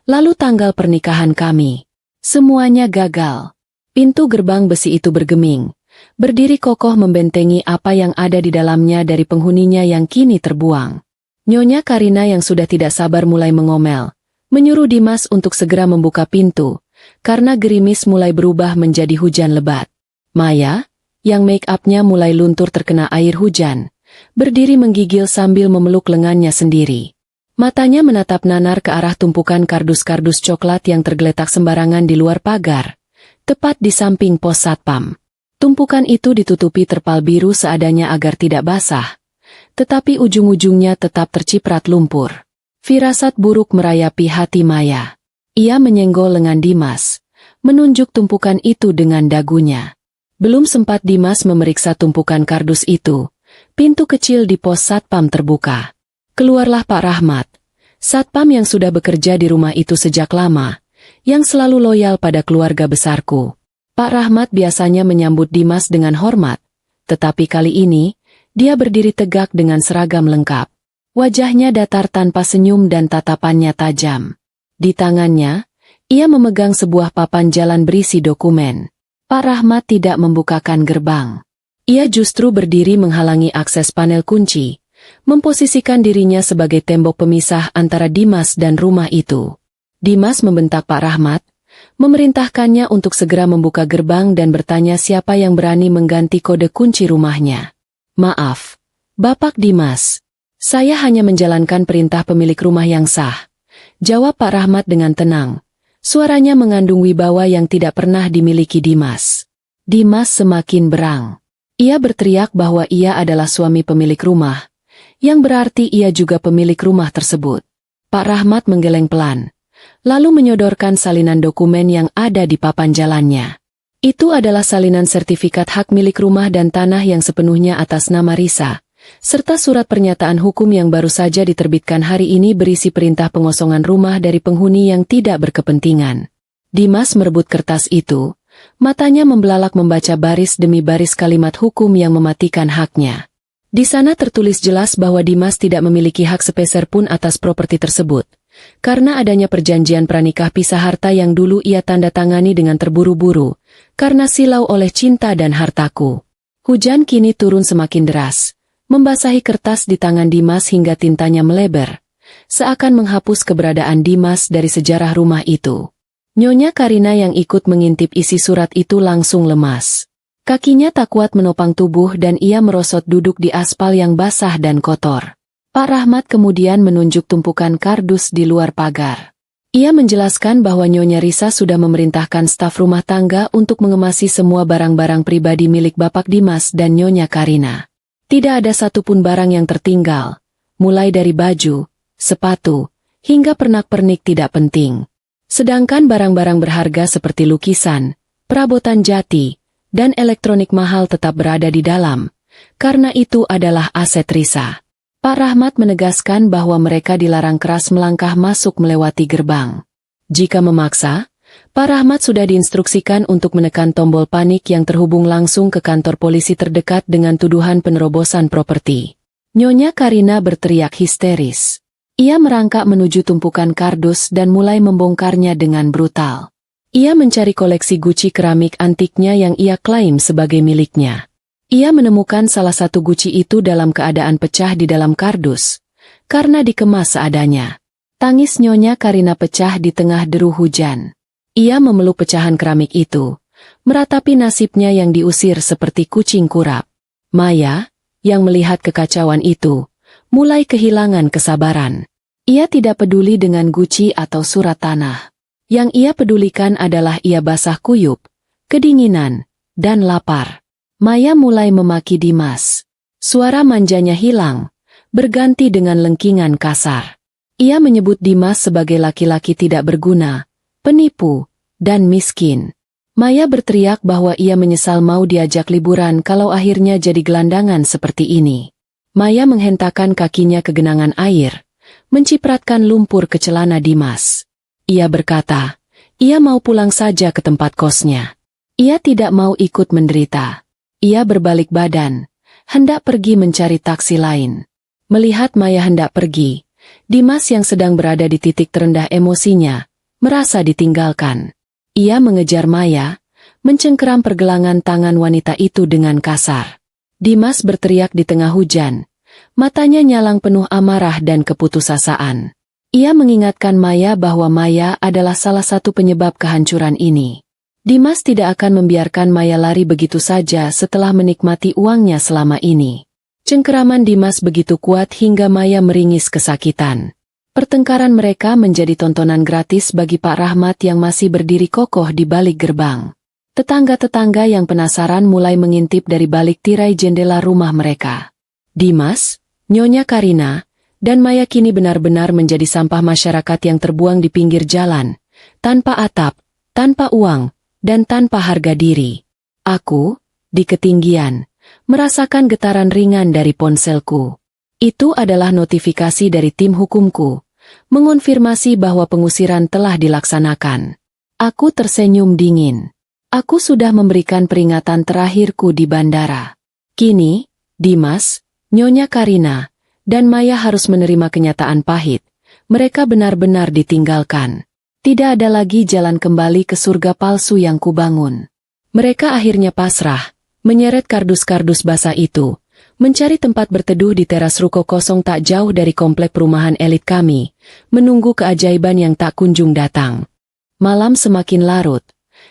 lalu tanggal pernikahan kami. Semuanya gagal. Pintu gerbang besi itu bergeming, berdiri kokoh membentengi apa yang ada di dalamnya dari penghuninya yang kini terbuang. Nyonya Karina yang sudah tidak sabar mulai mengomel, menyuruh Dimas untuk segera membuka pintu, karena gerimis mulai berubah menjadi hujan lebat. Maya, yang make-upnya mulai luntur terkena air hujan, berdiri menggigil sambil memeluk lengannya sendiri. Matanya menatap nanar ke arah tumpukan kardus-kardus coklat yang tergeletak sembarangan di luar pagar, tepat di samping pos satpam. Tumpukan itu ditutupi terpal biru seadanya agar tidak basah, tetapi ujung-ujungnya tetap terciprat lumpur. Firasat buruk merayapi hati Maya. Ia menyenggol lengan Dimas, menunjuk tumpukan itu dengan dagunya. Belum sempat Dimas memeriksa tumpukan kardus itu, pintu kecil di pos satpam terbuka. Keluarlah Pak Rahmat, satpam yang sudah bekerja di rumah itu sejak lama, yang selalu loyal pada keluarga besarku. Pak Rahmat biasanya menyambut Dimas dengan hormat, tetapi kali ini, dia berdiri tegak dengan seragam lengkap. Wajahnya datar tanpa senyum dan tatapannya tajam. Di tangannya, ia memegang sebuah papan jalan berisi dokumen. Pak Rahmat tidak membukakan gerbang. Ia justru berdiri menghalangi akses panel kunci, memposisikan dirinya sebagai tembok pemisah antara Dimas dan rumah itu. Dimas membentak Pak Rahmat, memerintahkannya untuk segera membuka gerbang dan bertanya siapa yang berani mengganti kode kunci rumahnya. Maaf, Bapak Dimas. Saya hanya menjalankan perintah pemilik rumah yang sah, jawab Pak Rahmat dengan tenang. Suaranya mengandung wibawa yang tidak pernah dimiliki Dimas. Dimas semakin berang. Ia berteriak bahwa ia adalah suami pemilik rumah, yang berarti ia juga pemilik rumah tersebut. Pak Rahmat menggeleng pelan, lalu menyodorkan salinan dokumen yang ada di papan jalannya. Itu adalah salinan sertifikat hak milik rumah dan tanah yang sepenuhnya atas nama Risa, serta surat pernyataan hukum yang baru saja diterbitkan hari ini berisi perintah pengosongan rumah dari penghuni yang tidak berkepentingan. Dimas merebut kertas itu, matanya membelalak membaca baris demi baris kalimat hukum yang mematikan haknya. Di sana tertulis jelas bahwa Dimas tidak memiliki hak sepeser pun atas properti tersebut, karena adanya perjanjian pranikah pisah harta yang dulu ia tanda tangani dengan terburu-buru, karena silau oleh cinta dan hartaku. Hujan kini turun semakin deras, membasahi kertas di tangan Dimas hingga tintanya melebar, seakan menghapus keberadaan Dimas dari sejarah rumah itu. Nyonya Karina yang ikut mengintip isi surat itu langsung lemas. Kakinya tak kuat menopang tubuh dan ia merosot duduk di aspal yang basah dan kotor. Pak Rahmat kemudian menunjuk tumpukan kardus di luar pagar. Ia menjelaskan bahwa Nyonya Risa sudah memerintahkan staf rumah tangga untuk mengemasi semua barang-barang pribadi milik Bapak Dimas dan Nyonya Karina. Tidak ada satupun barang yang tertinggal, mulai dari baju, sepatu, hingga pernak-pernik tidak penting. Sedangkan barang-barang berharga seperti lukisan, perabotan jati, dan elektronik mahal tetap berada di dalam, karena itu adalah aset Risa. Pak Rahmat menegaskan bahwa mereka dilarang keras melangkah masuk melewati gerbang. Jika memaksa, Pak Rahmat sudah diinstruksikan untuk menekan tombol panik yang terhubung langsung ke kantor polisi terdekat dengan tuduhan penerobosan properti. Nyonya Karina berteriak histeris. Ia merangkak menuju tumpukan kardus dan mulai membongkarnya dengan brutal. Ia mencari koleksi guci keramik antiknya yang ia klaim sebagai miliknya. Ia menemukan salah satu guci itu dalam keadaan pecah di dalam kardus, karena dikemas seadanya. Tangis Nyonya Karina pecah di tengah deru hujan. Ia memeluk pecahan keramik itu, meratapi nasibnya yang diusir seperti kucing kurap. Maya, yang melihat kekacauan itu, mulai kehilangan kesabaran. Ia tidak peduli dengan guci atau surat tanah. Yang ia pedulikan adalah ia basah kuyup, kedinginan, dan lapar. Maya mulai memaki Dimas. Suara manjanya hilang, berganti dengan lengkingan kasar. Ia menyebut Dimas sebagai laki-laki tidak berguna, penipu, dan miskin. Maya berteriak bahwa ia menyesal mau diajak liburan kalau akhirnya jadi gelandangan seperti ini. Maya menghentakkan kakinya ke genangan air, mencipratkan lumpur ke celana Dimas. Ia berkata, ia mau pulang saja ke tempat kosnya. Ia tidak mau ikut menderita. Ia berbalik badan, hendak pergi mencari taksi lain. Melihat Maya hendak pergi, Dimas yang sedang berada di titik terendah emosinya, merasa ditinggalkan. Ia mengejar Maya, mencengkeram pergelangan tangan wanita itu dengan kasar. Dimas berteriak di tengah hujan, matanya nyalang penuh amarah dan keputusasaan. Ia mengingatkan Maya bahwa Maya adalah salah satu penyebab kehancuran ini. Dimas tidak akan membiarkan Maya lari begitu saja setelah menikmati uangnya selama ini. Cengkeraman Dimas begitu kuat hingga Maya meringis kesakitan. Pertengkaran mereka menjadi tontonan gratis bagi Pak Rahmat yang masih berdiri kokoh di balik gerbang. Tetangga-tetangga yang penasaran mulai mengintip dari balik tirai jendela rumah mereka. Dimas, Nyonya Karina, dan Maya kini benar-benar menjadi sampah masyarakat yang terbuang di pinggir jalan, tanpa atap, tanpa uang, dan tanpa harga diri. Aku, di ketinggian, merasakan getaran ringan dari ponselku. Itu adalah notifikasi dari tim hukumku, mengonfirmasi bahwa pengusiran telah dilaksanakan. Aku tersenyum dingin. Aku sudah memberikan peringatan terakhirku di bandara. Kini, Dimas, Nyonya Karina, dan Maya harus menerima kenyataan pahit. Mereka benar-benar ditinggalkan. Tidak ada lagi jalan kembali ke surga palsu yang kubangun. Mereka akhirnya pasrah, menyeret kardus-kardus basah itu, mencari tempat berteduh di teras ruko kosong tak jauh dari komplek perumahan elit kami, menunggu keajaiban yang tak kunjung datang. Malam semakin larut,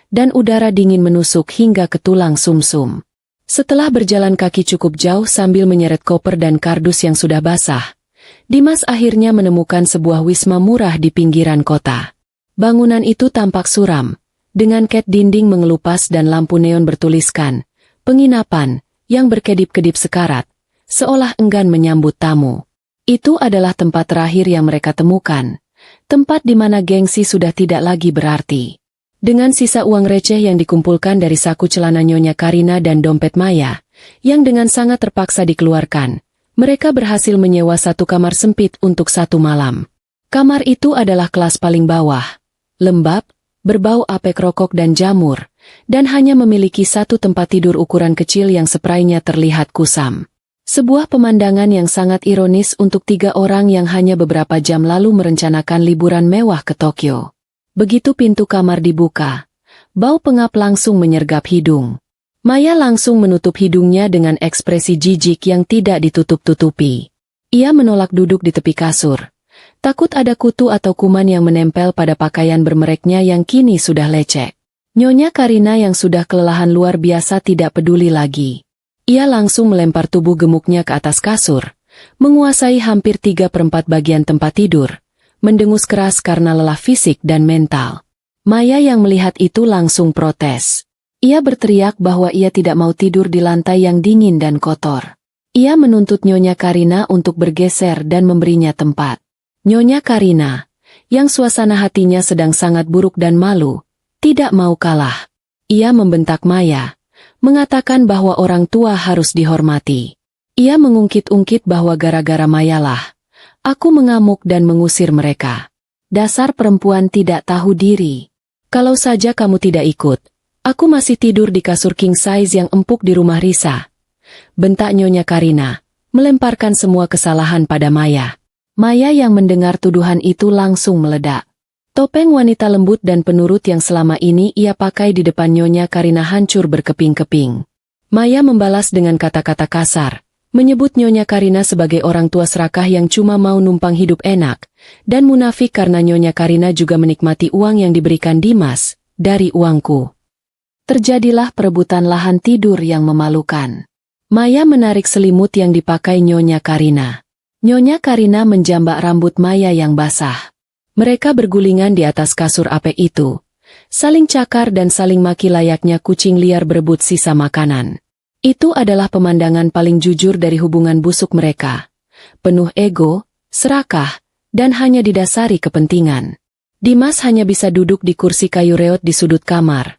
dan udara dingin menusuk hingga ke tulang sumsum. Setelah berjalan kaki cukup jauh sambil menyeret koper dan kardus yang sudah basah, Dimas akhirnya menemukan sebuah wisma murah di pinggiran kota. Bangunan itu tampak suram, dengan cat dinding mengelupas dan lampu neon bertuliskan, penginapan, yang berkedip-kedip sekarat, seolah enggan menyambut tamu. Itu adalah tempat terakhir yang mereka temukan, tempat di mana gengsi sudah tidak lagi berarti. Dengan sisa uang receh yang dikumpulkan dari saku celana Nyonya Karina dan dompet Maya, yang dengan sangat terpaksa dikeluarkan, mereka berhasil menyewa satu kamar sempit untuk satu malam. Kamar itu adalah kelas paling bawah. Lembab, berbau apek rokok dan jamur, dan hanya memiliki satu tempat tidur ukuran kecil yang seprainya terlihat kusam. Sebuah pemandangan yang sangat ironis untuk 3 orang yang hanya beberapa jam lalu merencanakan liburan mewah ke Tokyo. Begitu pintu kamar dibuka, bau pengap langsung menyergap hidung. Maya langsung menutup hidungnya dengan ekspresi jijik yang tidak ditutup-tutupi. Ia menolak duduk di tepi kasur. Takut ada kutu atau kuman yang menempel pada pakaian bermereknya yang kini sudah lecek. Nyonya Karina yang sudah kelelahan luar biasa tidak peduli lagi. Ia langsung melempar tubuh gemuknya ke atas kasur, menguasai hampir 3/4 bagian tempat tidur, mendengus keras karena lelah fisik dan mental. Maya yang melihat itu langsung protes. Ia berteriak bahwa ia tidak mau tidur di lantai yang dingin dan kotor. Ia menuntut Nyonya Karina untuk bergeser dan memberinya tempat. Nyonya Karina, yang suasana hatinya sedang sangat buruk dan malu, tidak mau kalah. Ia membentak Maya, mengatakan bahwa orang tua harus dihormati. Ia mengungkit-ungkit bahwa gara-gara Mayalah aku mengamuk dan mengusir mereka. Dasar perempuan tidak tahu diri. Kalau saja kamu tidak ikut, aku masih tidur di kasur king size yang empuk di rumah Risa. Bentak Nyonya Karina, melemparkan semua kesalahan pada Maya. Maya yang mendengar tuduhan itu langsung meledak. Topeng wanita lembut dan penurut yang selama ini ia pakai di depan Nyonya Karina hancur berkeping-keping. Maya membalas dengan kata-kata kasar, menyebut Nyonya Karina sebagai orang tua serakah yang cuma mau numpang hidup enak, dan munafik karena Nyonya Karina juga menikmati uang yang diberikan Dimas, dari uangku. Terjadilah perebutan lahan tidur yang memalukan. Maya menarik selimut yang dipakai Nyonya Karina. Nyonya Karina menjambak rambut Maya yang basah. Mereka bergulingan di atas kasur apek itu, saling cakar dan saling maki layaknya kucing liar berebut sisa makanan. Itu adalah pemandangan paling jujur dari hubungan busuk mereka. Penuh ego, serakah, dan hanya didasari kepentingan. Dimas hanya bisa duduk di kursi kayu reot di sudut kamar,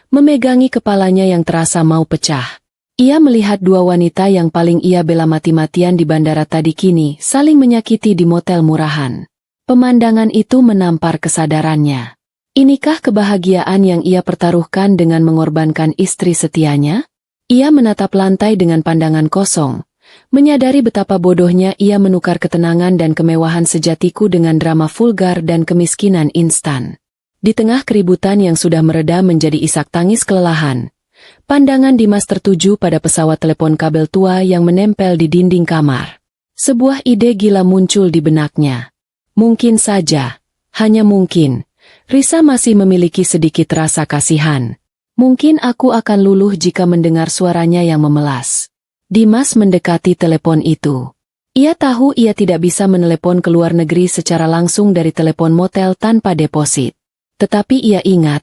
memegangi kepalanya yang terasa mau pecah. Ia melihat dua wanita yang paling ia bela mati-matian di bandara tadi kini saling menyakiti di motel murahan. Pemandangan itu menampar kesadarannya. Inikah kebahagiaan yang ia pertaruhkan dengan mengorbankan istri setianya? Ia menatap lantai dengan pandangan kosong, menyadari betapa bodohnya ia menukar ketenangan dan kemewahan sejatiku dengan drama vulgar dan kemiskinan instan. Di tengah keributan yang sudah mereda menjadi isak tangis kelelahan, pandangan Dimas tertuju pada pesawat telepon kabel tua yang menempel di dinding kamar. Sebuah ide gila muncul di benaknya. Mungkin saja, hanya mungkin, Risa masih memiliki sedikit rasa kasihan. Mungkin aku akan luluh jika mendengar suaranya yang memelas. Dimas mendekati telepon itu. Ia tahu ia tidak bisa menelepon ke luar negeri secara langsung dari telepon motel tanpa deposit. Tetapi ia ingat,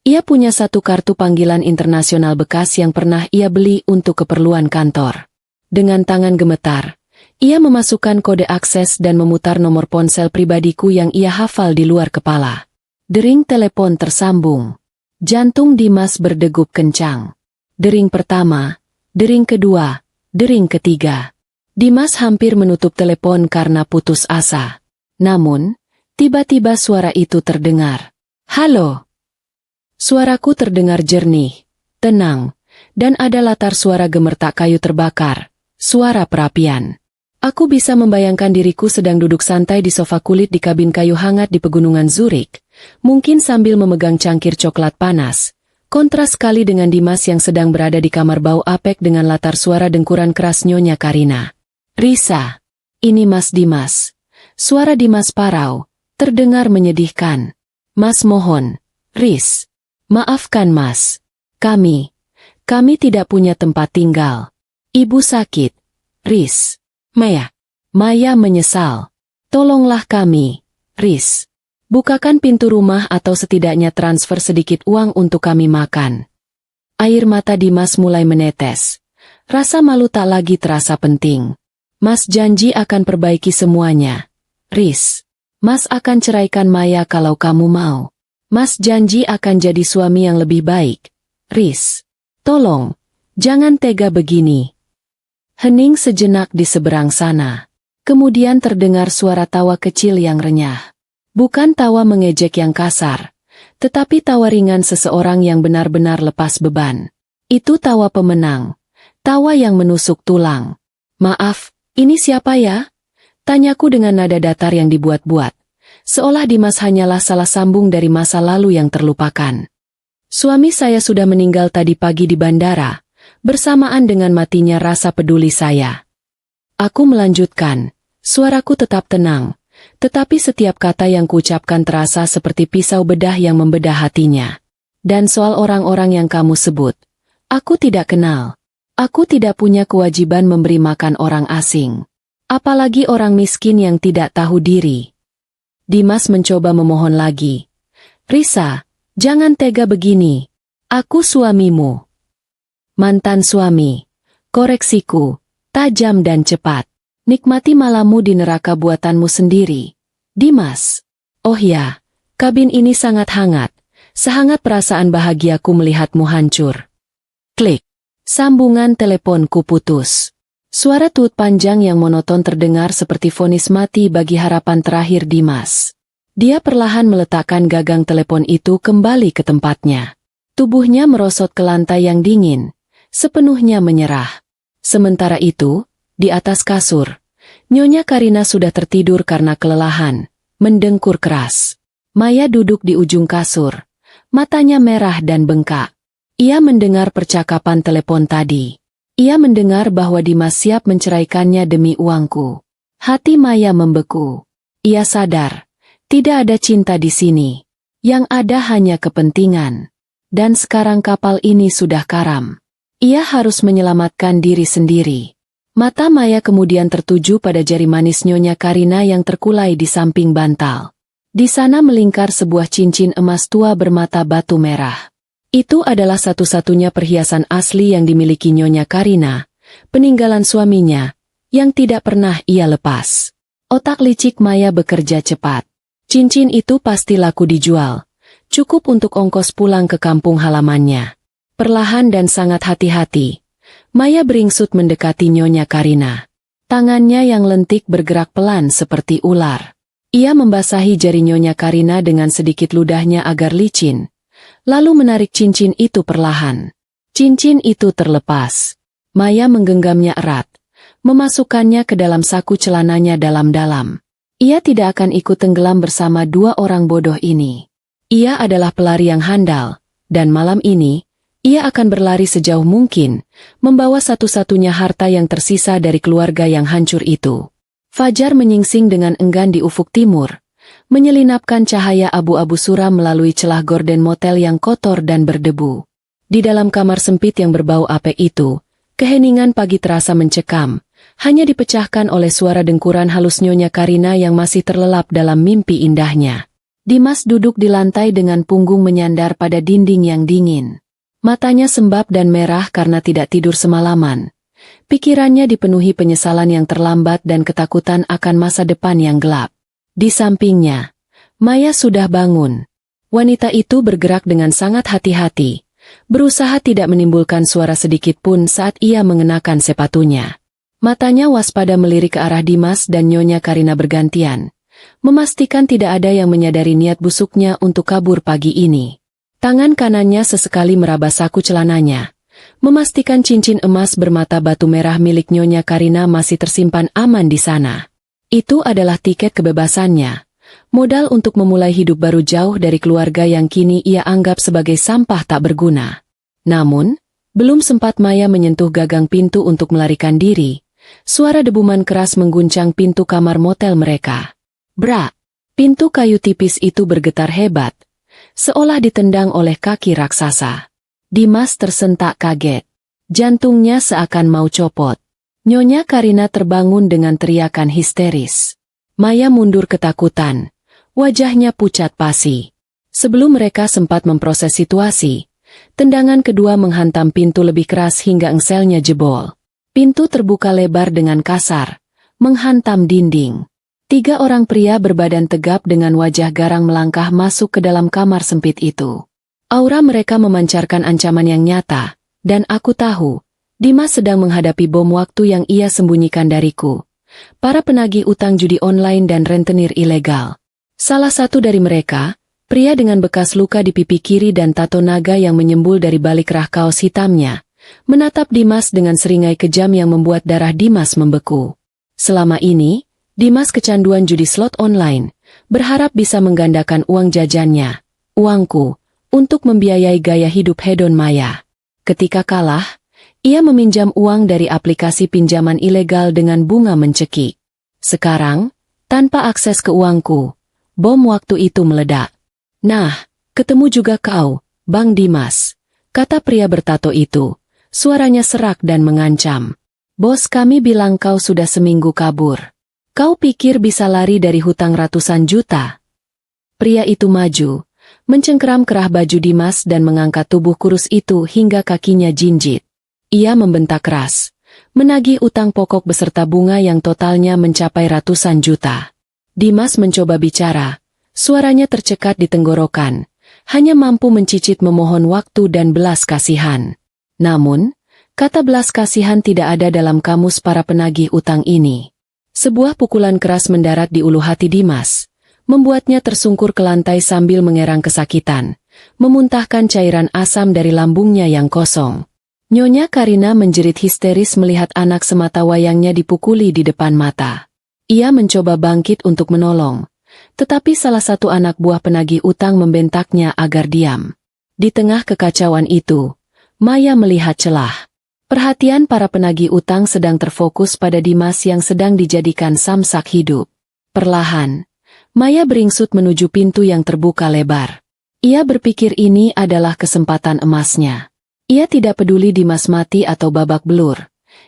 ia punya satu kartu panggilan internasional bekas yang pernah ia beli untuk keperluan kantor. Dengan tangan gemetar, ia memasukkan kode akses dan memutar nomor ponsel pribadiku yang ia hafal di luar kepala. Dering telepon tersambung. Jantung Dimas berdegup kencang. Dering pertama, dering kedua, dering ketiga. Dimas hampir menutup telepon karena putus asa. Namun, tiba-tiba suara itu terdengar. Halo. Suaraku terdengar jernih, tenang, dan ada latar suara gemertak kayu terbakar, suara perapian. Aku bisa membayangkan diriku sedang duduk santai di sofa kulit di kabin kayu hangat di pegunungan Zurich, mungkin sambil memegang cangkir coklat panas. Kontras sekali dengan Dimas yang sedang berada di kamar bau apek dengan latar suara dengkuran keras Nyonya Karina. Risa, ini Mas Dimas. Suara Dimas parau, terdengar menyedihkan. Mas mohon, Riz. Maafkan Mas. Kami tidak punya tempat tinggal. Ibu sakit. Riz. Maya menyesal. Tolonglah kami, Riz. Bukakan pintu rumah atau setidaknya transfer sedikit uang untuk kami makan. Air mata Dimas mulai menetes. Rasa malu tak lagi terasa penting. Mas janji akan perbaiki semuanya. Riz. Mas akan ceraikan Maya kalau kamu mau. Mas janji akan jadi suami yang lebih baik. Riz. Tolong, jangan tega begini. Hening sejenak di seberang sana. Kemudian terdengar suara tawa kecil yang renyah. Bukan tawa mengejek yang kasar, tetapi tawa ringan seseorang yang benar-benar lepas beban. Itu tawa pemenang. Tawa yang menusuk tulang. Maaf, ini siapa ya? Tanyaku dengan nada datar yang dibuat-buat. Seolah Dimas hanyalah salah sambung dari masa lalu yang terlupakan. Suami saya sudah meninggal tadi pagi di bandara, bersamaan dengan matinya rasa peduli saya. Aku melanjutkan, suaraku tetap tenang, tetapi setiap kata yang kuucapkan terasa seperti pisau bedah yang membedah hatinya. Dan soal orang-orang yang kamu sebut, aku tidak kenal. Aku tidak punya kewajiban memberi makan orang asing. Apalagi orang miskin yang tidak tahu diri. Dimas mencoba memohon lagi. Risa, jangan tega begini. Aku suamimu. Mantan suami. Koreksiku, tajam dan cepat. Nikmati malammu di neraka buatanmu sendiri. Dimas. Oh ya, kabin ini sangat hangat. Sehangat perasaan bahagiaku melihatmu hancur. Klik. Sambungan teleponku putus. Suara tuut panjang yang monoton terdengar seperti vonis mati bagi harapan terakhir Dimas. Dia perlahan meletakkan gagang telepon itu kembali ke tempatnya. Tubuhnya merosot ke lantai yang dingin, sepenuhnya menyerah. Sementara itu, di atas kasur, Nyonya Karina sudah tertidur karena kelelahan, mendengkur keras. Maya duduk di ujung kasur, matanya merah dan bengkak. Ia mendengar percakapan telepon tadi. Ia mendengar bahwa Dimas siap menceraikannya demi uangku. Hati Maya membeku. Ia sadar, tidak ada cinta di sini. Yang ada hanya kepentingan. Dan sekarang kapal ini sudah karam. Ia harus menyelamatkan diri sendiri. Mata Maya kemudian tertuju pada jari manis Nyonya Karina yang terkulai di samping bantal. Di sana melingkar sebuah cincin emas tua bermata batu merah. Itu adalah satu-satunya perhiasan asli yang dimiliki Nyonya Karina, peninggalan suaminya, yang tidak pernah ia lepas. Otak licik Maya bekerja cepat. Cincin itu pasti laku dijual, cukup untuk ongkos pulang ke kampung halamannya. Perlahan dan sangat hati-hati, Maya beringsut mendekati Nyonya Karina. Tangannya yang lentik bergerak pelan seperti ular. Ia membasahi jari Nyonya Karina dengan sedikit ludahnya agar licin. Lalu menarik cincin itu perlahan. Cincin itu terlepas. Maya menggenggamnya erat, memasukkannya ke dalam saku celananya dalam-dalam. Ia tidak akan ikut tenggelam bersama dua orang bodoh ini. Ia adalah pelari yang handal, dan malam ini, ia akan berlari sejauh mungkin, membawa satu-satunya harta yang tersisa dari keluarga yang hancur itu. Fajar menyingsing dengan enggan di ufuk timur, menyelinapkan cahaya abu-abu suram melalui celah gorden motel yang kotor dan berdebu. Di dalam kamar sempit yang berbau apek itu, keheningan pagi terasa mencekam, hanya dipecahkan oleh suara dengkuran halus Nyonya Karina yang masih terlelap dalam mimpi indahnya. Dimas duduk di lantai dengan punggung menyandar pada dinding yang dingin. Matanya sembab dan merah karena tidak tidur semalaman. Pikirannya dipenuhi penyesalan yang terlambat dan ketakutan akan masa depan yang gelap. Di sampingnya, Maya sudah bangun. Wanita itu bergerak dengan sangat hati-hati, berusaha tidak menimbulkan suara sedikit pun saat ia mengenakan sepatunya. Matanya waspada melirik ke arah Dimas dan Nyonya Karina bergantian, memastikan tidak ada yang menyadari niat busuknya untuk kabur pagi ini. Tangan kanannya sesekali meraba saku celananya, memastikan cincin emas bermata batu merah milik Nyonya Karina masih tersimpan aman di sana. Itu adalah tiket kebebasannya, modal untuk memulai hidup baru jauh dari keluarga yang kini ia anggap sebagai sampah tak berguna. Namun, belum sempat Maya menyentuh gagang pintu untuk melarikan diri, suara debuman keras mengguncang pintu kamar motel mereka. Brak! Pintu kayu tipis itu bergetar hebat, seolah ditendang oleh kaki raksasa. Dimas tersentak kaget. Jantungnya seakan mau copot. Nyonya Karina terbangun dengan teriakan histeris. Maya mundur ketakutan. Wajahnya pucat pasi. Sebelum mereka sempat memproses situasi, tendangan kedua menghantam pintu lebih keras hingga engselnya jebol. Pintu terbuka lebar dengan kasar, menghantam dinding. 3 orang pria berbadan tegap dengan wajah garang melangkah masuk ke dalam kamar sempit itu. Aura mereka memancarkan ancaman yang nyata, dan aku tahu, Dimas sedang menghadapi bom waktu yang ia sembunyikan dariku. Para penagih utang judi online dan rentenir ilegal. Salah satu dari mereka, pria dengan bekas luka di pipi kiri dan tato naga yang menyembul dari balik rah kaos hitamnya, menatap Dimas dengan seringai kejam yang membuat darah Dimas membeku. Selama ini, Dimas kecanduan judi slot online, berharap bisa menggandakan uang jajannya, uangku, untuk membiayai gaya hidup hedon Maya. Ketika kalah, Ia meminjam uang dari aplikasi pinjaman ilegal dengan bunga mencekik. Sekarang, tanpa akses ke uangku, bom waktu itu meledak. Nah, ketemu juga kau, Bang Dimas, kata pria bertato itu. Suaranya serak dan mengancam. Bos kami bilang kau sudah seminggu kabur. Kau pikir bisa lari dari hutang ratusan juta? Pria itu maju, mencengkeram kerah baju Dimas dan mengangkat tubuh kurus itu hingga kakinya jinjit. Ia membentak keras, menagih utang pokok beserta bunga yang totalnya mencapai ratusan juta. Dimas mencoba bicara, suaranya tercekat di tenggorokan, hanya mampu mencicit memohon waktu dan belas kasihan. Namun, kata belas kasihan tidak ada dalam kamus para penagih utang ini. Sebuah pukulan keras mendarat di ulu hati Dimas, membuatnya tersungkur ke lantai sambil mengerang kesakitan, memuntahkan cairan asam dari lambungnya yang kosong. Nyonya Karina menjerit histeris melihat anak semata wayangnya dipukuli di depan mata. Ia mencoba bangkit untuk menolong, tetapi salah satu anak buah penagih utang membentaknya agar diam. Di tengah kekacauan itu, Maya melihat celah. Perhatian para penagih utang sedang terfokus pada Dimas yang sedang dijadikan samsak hidup. Perlahan, Maya beringsut menuju pintu yang terbuka lebar. Ia berpikir ini adalah kesempatan emasnya. Ia tidak peduli Dimas mati atau babak belur.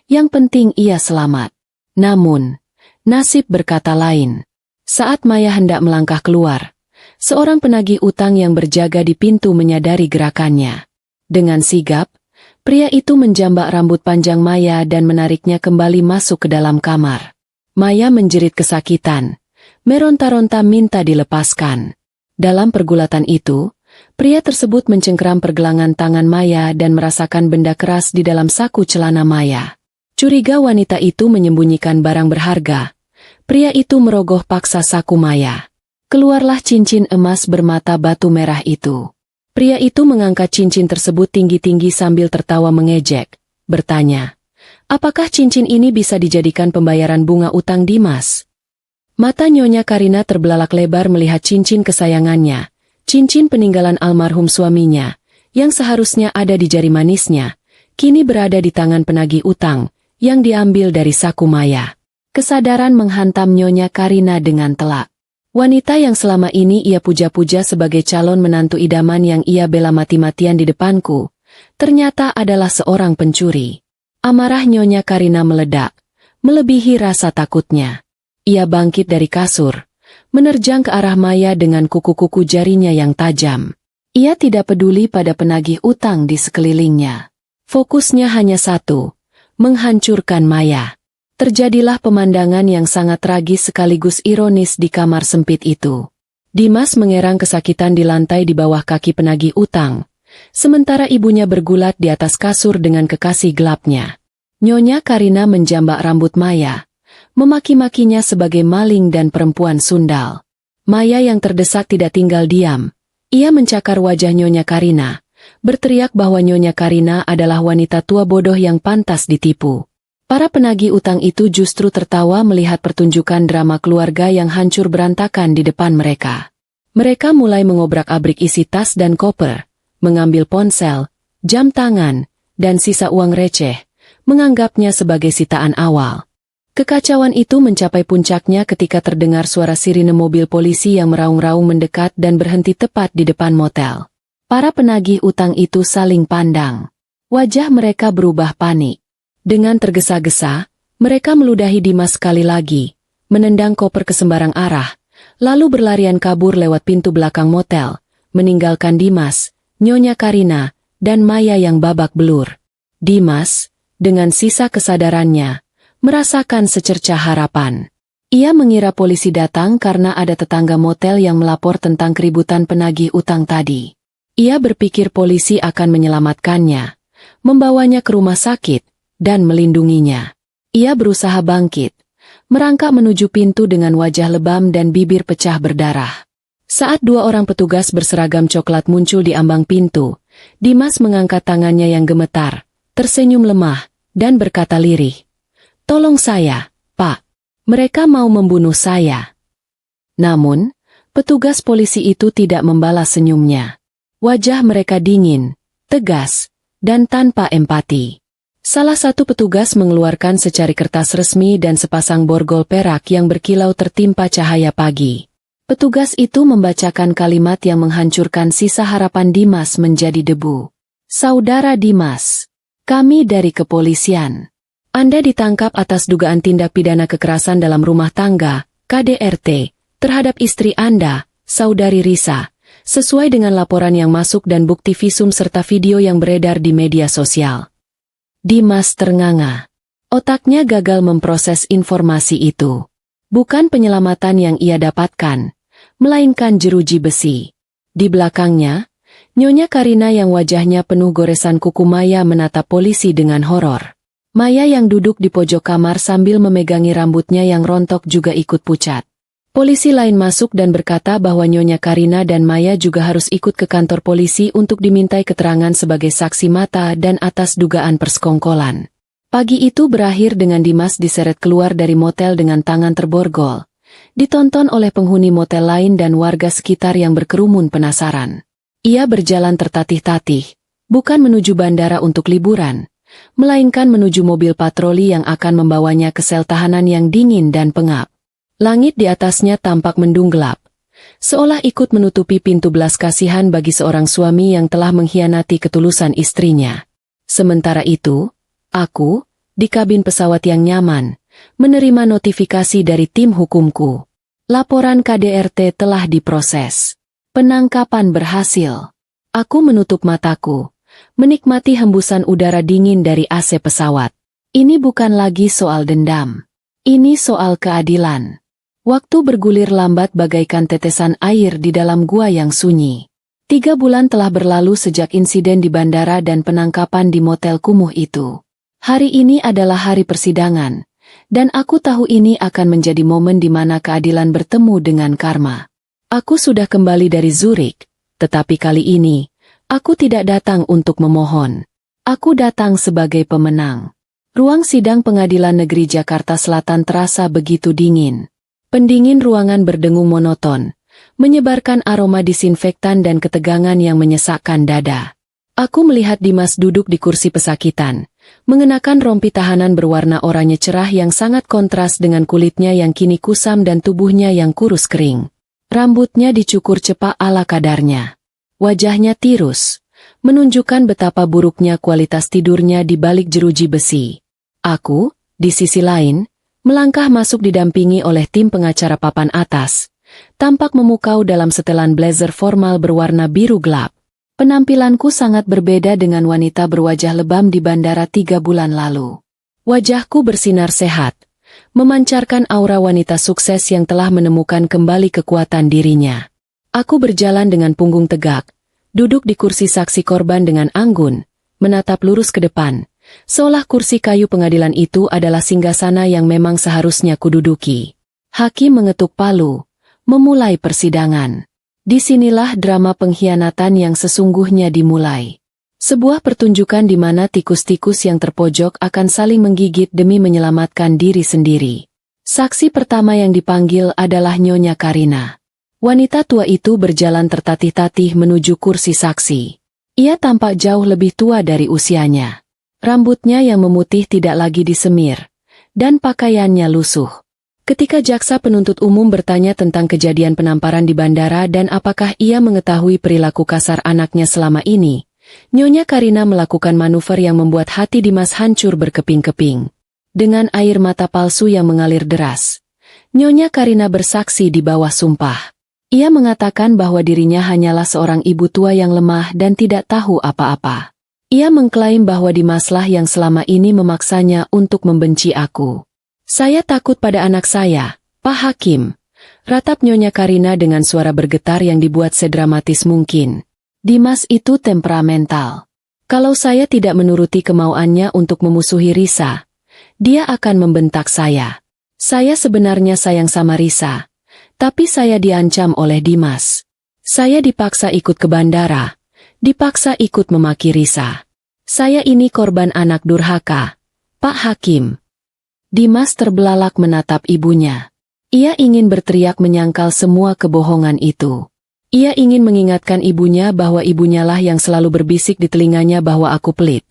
Yang penting ia selamat. Namun, nasib berkata lain. Saat Maya hendak melangkah keluar, seorang penagih utang yang berjaga di pintu menyadari gerakannya. Dengan sigap, pria itu menjambak rambut panjang Maya dan menariknya kembali masuk ke dalam kamar. Maya menjerit kesakitan, meronta-ronta minta dilepaskan. Dalam pergulatan itu, pria tersebut mencengkeram pergelangan tangan Maya dan merasakan benda keras di dalam saku celana Maya. Curiga wanita itu menyembunyikan barang berharga. Pria itu merogoh paksa saku Maya. Keluarlah cincin emas bermata batu merah itu. Pria itu mengangkat cincin tersebut tinggi-tinggi sambil tertawa mengejek, bertanya, apakah cincin ini bisa dijadikan pembayaran bunga utang Dimas? Mata Nyonya Karina terbelalak lebar melihat cincin kesayangannya. Cincin peninggalan almarhum suaminya, yang seharusnya ada di jari manisnya, kini berada di tangan penagih utang, yang diambil dari saku Maya. Kesadaran menghantam Nyonya Karina dengan telak. Wanita yang selama ini ia puja-puja sebagai calon menantu idaman yang ia bela mati-matian di depanku, ternyata adalah seorang pencuri. Amarah Nyonya Karina meledak, melebihi rasa takutnya. Ia bangkit dari kasur, menerjang ke arah Maya dengan kuku-kuku jarinya yang tajam. Ia tidak peduli pada penagih utang di sekelilingnya. Fokusnya hanya satu, menghancurkan Maya. Terjadilah pemandangan yang sangat tragis sekaligus ironis di kamar sempit itu. Dimas mengerang kesakitan di lantai di bawah kaki penagih utang, sementara ibunya bergulat di atas kasur dengan kekasih gelapnya. Nyonya Karina menjambak rambut Maya, memaki-makinya sebagai maling dan perempuan sundal. Maya yang terdesak tidak tinggal diam. Ia mencakar wajah Nyonya Karina, berteriak bahwa Nyonya Karina adalah wanita tua bodoh yang pantas ditipu. Para penagih utang itu justru tertawa melihat pertunjukan drama keluarga yang hancur berantakan di depan mereka. Mereka mulai mengobrak-abrik isi tas dan koper, mengambil ponsel, jam tangan, dan sisa uang receh, menganggapnya sebagai sitaan awal. Kekacauan itu mencapai puncaknya ketika terdengar suara sirine mobil polisi yang meraung-raung mendekat dan berhenti tepat di depan motel. Para penagih utang itu saling pandang. Wajah mereka berubah panik. Dengan tergesa-gesa, mereka meludahi Dimas sekali lagi, menendang koper ke sembarang arah, lalu berlarian kabur lewat pintu belakang motel, meninggalkan Dimas, Nyonya Karina, dan Maya yang babak belur. Dimas, dengan sisa kesadarannya, merasakan secercah harapan. Ia mengira polisi datang karena ada tetangga motel yang melapor tentang keributan penagih utang tadi. Ia berpikir polisi akan menyelamatkannya, membawanya ke rumah sakit, dan melindunginya. Ia berusaha bangkit, merangkak menuju pintu dengan wajah lebam dan bibir pecah berdarah. Saat dua orang petugas berseragam coklat muncul di ambang pintu, Dimas mengangkat tangannya yang gemetar, tersenyum lemah, dan berkata lirih, "Tolong saya, Pak. Mereka mau membunuh saya." Namun, petugas polisi itu tidak membalas senyumnya. Wajah mereka dingin, tegas, dan tanpa empati. Salah satu petugas mengeluarkan secari kertas resmi dan sepasang borgol perak yang berkilau tertimpa cahaya pagi. Petugas itu membacakan kalimat yang menghancurkan sisa harapan Dimas menjadi debu. Saudara Dimas, kami dari kepolisian. Anda ditangkap atas dugaan tindak pidana kekerasan dalam rumah tangga, KDRT, terhadap istri Anda, Saudari Risa, sesuai dengan laporan yang masuk dan bukti visum serta video yang beredar di media sosial. Dimas ternganga. Otaknya gagal memproses informasi itu. Bukan penyelamatan yang ia dapatkan, melainkan jeruji besi. Di belakangnya, Nyonya Karina yang wajahnya penuh goresan kuku Maya menatap polisi dengan horor. Maya yang duduk di pojok kamar sambil memegangi rambutnya yang rontok juga ikut pucat. Polisi lain masuk dan berkata bahwa Nyonya Karina dan Maya juga harus ikut ke kantor polisi untuk dimintai keterangan sebagai saksi mata dan atas dugaan persekongkolan. Pagi itu berakhir dengan Dimas diseret keluar dari motel dengan tangan terborgol. Ditonton oleh penghuni motel lain dan warga sekitar yang berkerumun penasaran. Ia berjalan tertatih-tatih, bukan menuju bandara untuk liburan, melainkan menuju mobil patroli yang akan membawanya ke sel tahanan yang dingin dan pengap. Langit di atasnya tampak mendung gelap, seolah ikut menutupi pintu belas kasihan bagi seorang suami yang telah mengkhianati ketulusan istrinya. Sementara itu, aku, di kabin pesawat yang nyaman, menerima notifikasi dari tim hukumku. Laporan KDRT telah diproses. Penangkapan berhasil. Aku menutup mataku, menikmati hembusan udara dingin dari AC pesawat. Ini bukan lagi soal dendam. Ini soal keadilan. Waktu bergulir lambat bagaikan tetesan air di dalam gua yang sunyi. 3 bulan telah berlalu sejak insiden di bandara dan penangkapan di motel kumuh itu. Hari ini adalah hari persidangan, dan aku tahu ini akan menjadi momen di mana keadilan bertemu dengan karma. Aku sudah kembali dari Zurich, tetapi kali ini, aku tidak datang untuk memohon. Aku datang sebagai pemenang. Ruang sidang Pengadilan Negeri Jakarta Selatan terasa begitu dingin. Pendingin ruangan berdengung monoton, menyebarkan aroma disinfektan dan ketegangan yang menyesakkan dada. Aku melihat Dimas duduk di kursi pesakitan, mengenakan rompi tahanan berwarna oranye cerah yang sangat kontras dengan kulitnya yang kini kusam dan tubuhnya yang kurus kering. Rambutnya dicukur cepak ala kadarnya. Wajahnya tirus, menunjukkan betapa buruknya kualitas tidurnya di balik jeruji besi. Aku, di sisi lain, melangkah masuk didampingi oleh tim pengacara papan atas, tampak memukau dalam setelan blazer formal berwarna biru gelap. Penampilanku sangat berbeda dengan wanita berwajah lebam di bandara 3 bulan lalu. Wajahku bersinar sehat, memancarkan aura wanita sukses yang telah menemukan kembali kekuatan dirinya. Aku berjalan dengan punggung tegak, duduk di kursi saksi korban dengan anggun, menatap lurus ke depan, seolah kursi kayu pengadilan itu adalah singgasana yang memang seharusnya kududuki. Hakim mengetuk palu, memulai persidangan. Disinilah drama pengkhianatan yang sesungguhnya dimulai. Sebuah pertunjukan di mana tikus-tikus yang terpojok akan saling menggigit demi menyelamatkan diri sendiri. Saksi pertama yang dipanggil adalah Nyonya Karina. Wanita tua itu berjalan tertatih-tatih menuju kursi saksi. Ia tampak jauh lebih tua dari usianya. Rambutnya yang memutih tidak lagi disemir, dan pakaiannya lusuh. Ketika jaksa penuntut umum bertanya tentang kejadian penamparan di bandara dan apakah ia mengetahui perilaku kasar anaknya selama ini, Nyonya Karina melakukan manuver yang membuat hati Dimas hancur berkeping-keping. Dengan air mata palsu yang mengalir deras, Nyonya Karina bersaksi di bawah sumpah. Ia mengatakan bahwa dirinya hanyalah seorang ibu tua yang lemah dan tidak tahu apa-apa. Ia mengklaim bahwa Dimaslah yang selama ini memaksanya untuk membenci aku. Saya takut pada anak saya, Pak Hakim. Ratap Nyonya Karina dengan suara bergetar yang dibuat sedramatis mungkin. Dimas itu temperamental. Kalau saya tidak menuruti kemauannya untuk memusuhi Risa, dia akan membentak saya. Saya sebenarnya sayang sama Risa, tapi saya diancam oleh Dimas. Saya dipaksa ikut ke bandara, dipaksa ikut memaki Risa. Saya ini korban anak durhaka, Pak Hakim. Dimas terbelalak menatap ibunya. Ia ingin berteriak menyangkal semua kebohongan itu. Ia ingin mengingatkan ibunya bahwa ibunyalah yang selalu berbisik di telinganya bahwa aku pelit,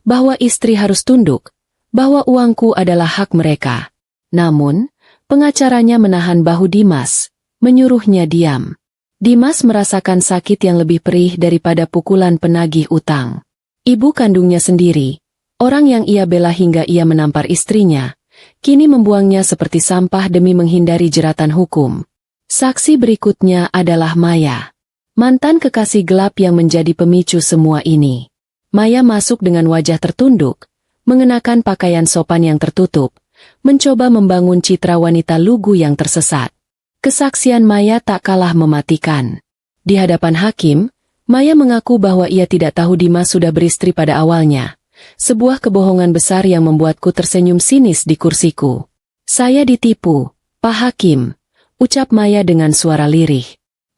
bahwa istri harus tunduk, bahwa uangku adalah hak mereka. Namun, pengacaranya menahan bahu Dimas, menyuruhnya diam. Dimas merasakan sakit yang lebih perih daripada pukulan penagih utang. Ibu kandungnya sendiri, orang yang ia bela hingga ia menampar istrinya, kini membuangnya seperti sampah demi menghindari jeratan hukum. Saksi berikutnya adalah Maya, mantan kekasih gelap yang menjadi pemicu semua ini. Maya masuk dengan wajah tertunduk, mengenakan pakaian sopan yang tertutup, mencoba membangun citra wanita lugu yang tersesat. Kesaksian Maya tak kalah mematikan. Di hadapan hakim, Maya mengaku bahwa ia tidak tahu Dimas sudah beristri pada awalnya. Sebuah kebohongan besar yang membuatku tersenyum sinis di kursiku. Saya ditipu, Pak Hakim, ucap Maya dengan suara lirih.